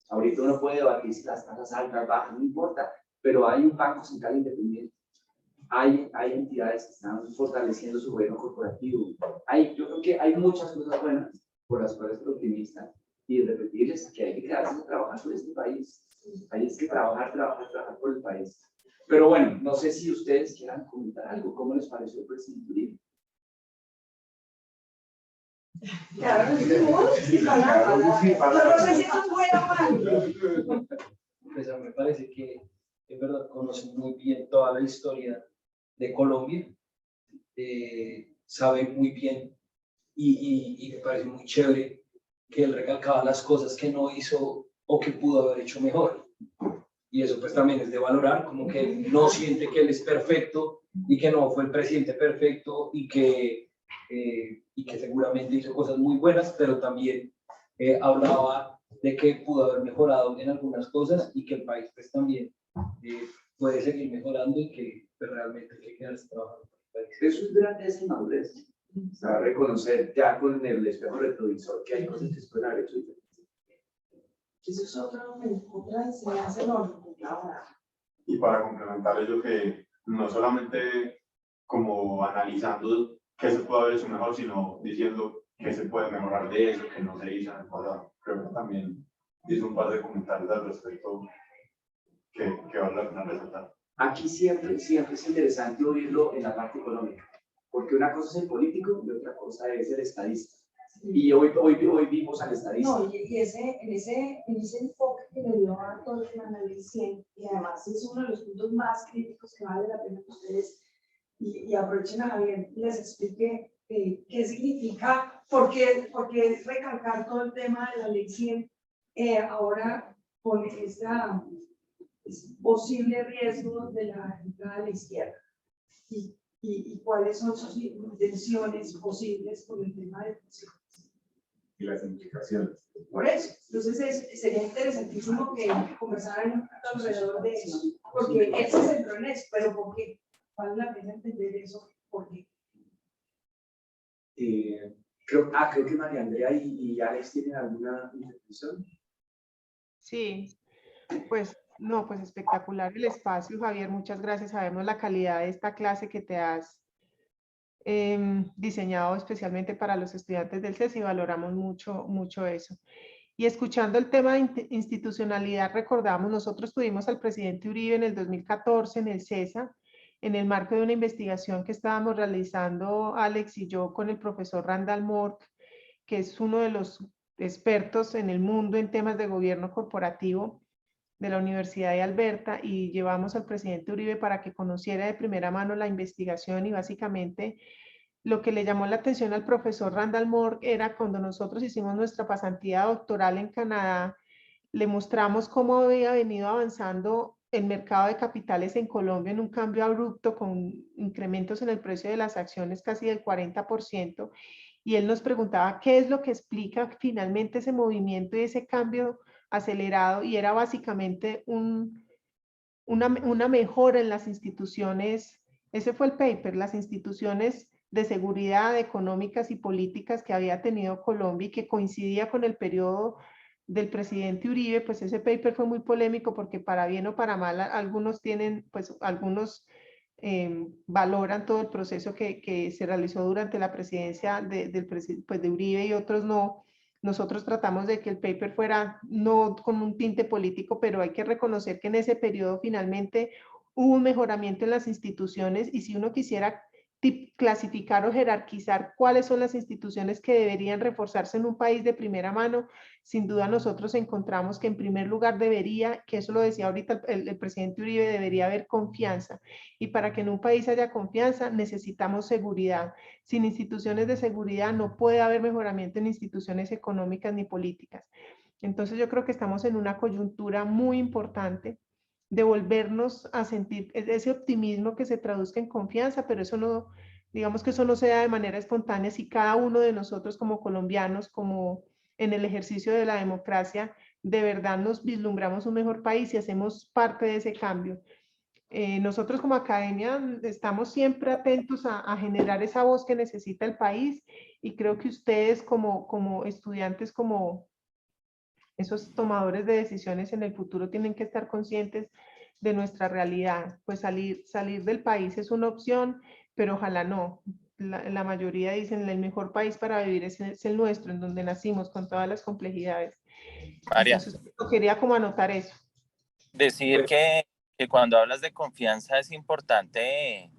Ahorita uno puede debatir si las tasas altas, bajas, no importa, pero hay un banco central independiente. Hay entidades que están fortaleciendo su gobierno corporativo. Yo creo que hay muchas cosas buenas por las cuales estoy optimista y repetirles que hay que quedarse a trabajar por este país. Hay que trabajar por el país. Pero bueno, no sé si ustedes quieran comentar algo. ¿Cómo les pareció el presidente Uribe? Claro, sí, para. Yo no sé si eso es bueno o malo. Pues a mí me parece que es verdad, conoce muy bien toda la historia de Colombia, sabe muy bien y me parece muy chévere que él recalcaba las cosas que no hizo o que pudo haber hecho mejor. Y eso pues también es de valorar, como que él no siente que él es perfecto y que no fue el presidente perfecto y que seguramente hizo cosas muy buenas, pero también hablaba de que pudo haber mejorado en algunas cosas y que el país pues también puede seguir mejorando y que pues, realmente hay que quedarse trabajando por el país. Eso es grandeza y madurez. O sea, reconocer ya con el espejo retrovisor que hay cosas que se pueden haber hecho diferentes. Eso es otra enseñanza enorme. Y para complementar eso, que no solamente como analizando qué se puede haber hecho mejor, sino diciendo qué se puede mejorar de eso, que no se hizo en el pasado. Creo que también hizo un par de comentarios al respecto que vale la pena resaltar. Aquí siempre es interesante oírlo en la parte económica, porque una cosa es el político y otra cosa es el estadista. Y hoy vimos al estadista. No, y en ese enfoque que le dio a todo el análisis 100, y además es uno de los puntos más críticos que vale la pena que ustedes y aprovechen a Javier y les explique qué significa, por qué recalcar todo el tema de la ley 100 ahora con este posible riesgo de la entrada a la izquierda y cuáles son sus intenciones posibles con el tema de pensiones. Y las implicaciones. Por eso, entonces sería interesantísimo que conversaran alrededor de eso, porque él se centró en eso, pero ¿por qué? Vale la pena entender eso, ¿por qué? Creo que María Andrea y Alex tienen alguna intervención. Sí, pues no, pues espectacular el espacio, Javier, muchas gracias. Sabemos la calidad de esta clase que te has diseñado especialmente para los estudiantes del CES y valoramos mucho eso. Y escuchando el tema de institucionalidad, recordamos, nosotros tuvimos al presidente Uribe en el 2014 en el CESA, en el marco de una investigación que estábamos realizando Alex y yo con el profesor Randall Mork, que es uno de los expertos en el mundo en temas de gobierno corporativo de la Universidad de Alberta, y llevamos al presidente Uribe para que conociera de primera mano la investigación. Y básicamente lo que le llamó la atención al profesor Randall Mork era cuando nosotros hicimos nuestra pasantía doctoral en Canadá, le mostramos cómo había venido avanzando el mercado de capitales en Colombia en un cambio abrupto con incrementos en el precio de las acciones casi del 40%, y él nos preguntaba qué es lo que explica finalmente ese movimiento y ese cambio acelerado, y era básicamente una mejora en las instituciones. Ese fue el paper, las instituciones de seguridad económicas y políticas que había tenido Colombia y que coincidía con el periodo del presidente Uribe. Pues ese paper fue muy polémico porque para bien o para mal algunos tienen, pues algunos valoran todo el proceso que se realizó durante la presidencia de Uribe y otros no. Nosotros tratamos de que el paper fuera no con un tinte político, pero hay que reconocer que en ese periodo finalmente hubo un mejoramiento en las instituciones, y si uno quisiera clasificar o jerarquizar cuáles son las instituciones que deberían reforzarse en un país de primera mano, sin duda nosotros encontramos que en primer lugar debería, que eso lo decía ahorita el presidente Uribe, debería haber confianza, y para que en un país haya confianza necesitamos seguridad. Sin instituciones de seguridad no puede haber mejoramiento en instituciones económicas ni políticas. Entonces yo creo que estamos en una coyuntura muy importante de volvernos a sentir ese optimismo que se traduzca en confianza, pero eso digamos que eso no se da de manera espontánea, si cada uno de nosotros como colombianos, como en el ejercicio de la democracia, de verdad nos vislumbramos un mejor país y hacemos parte de ese cambio. Nosotros como academia estamos siempre atentos a generar esa voz que necesita el país, y creo que ustedes como estudiantes, como esos tomadores de decisiones en el futuro, tienen que estar conscientes de nuestra realidad. Pues salir del país es una opción, pero ojalá no. La mayoría dicen el mejor país para vivir es el nuestro, en donde nacimos, con todas las complejidades. María, Entonces, quería como anotar eso. decir que cuando hablas de confianza es importante,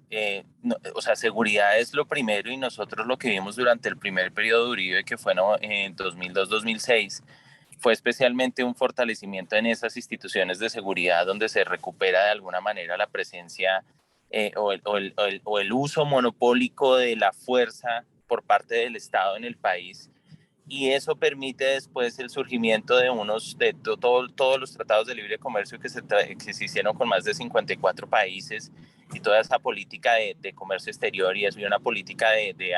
o sea, seguridad es lo primero, y nosotros lo que vimos durante el primer periodo de Uribe, que fue en 2002-2006, fue especialmente un fortalecimiento en esas instituciones de seguridad donde se recupera de alguna manera la presencia o el uso monopólico de la fuerza por parte del Estado en el país, y eso permite después el surgimiento de todos los tratados de libre comercio que se hicieron con más de 54 países, y toda esa política de comercio exterior, y eso, y una política de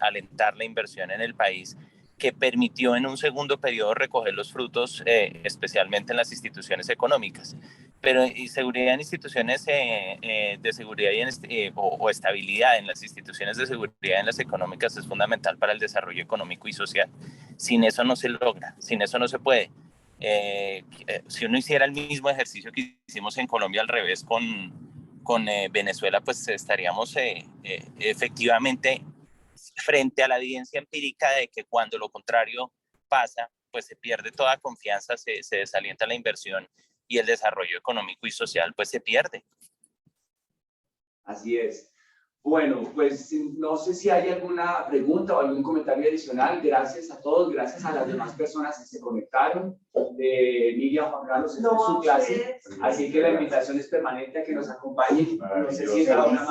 alentar la inversión en el país, que permitió en un segundo periodo recoger los frutos, especialmente en las instituciones económicas. Pero seguridad en instituciones de seguridad o estabilidad en las instituciones de seguridad en las económicas es fundamental para el desarrollo económico y social. Sin eso no se logra, sin eso no se puede. Si uno hiciera el mismo ejercicio que hicimos en Colombia al revés con Venezuela, pues estaríamos efectivamente frente a la evidencia empírica de que cuando lo contrario pasa, pues se pierde toda confianza, se desalienta la inversión, y el desarrollo económico y social pues se pierde. Así es. Bueno, pues no sé si hay alguna pregunta o algún comentario adicional. Gracias a todos, gracias a las demás personas que se conectaron. Miriam, Juan Carlos, esta es su clase, así que la invitación es permanente a que nos acompañen. No sé si es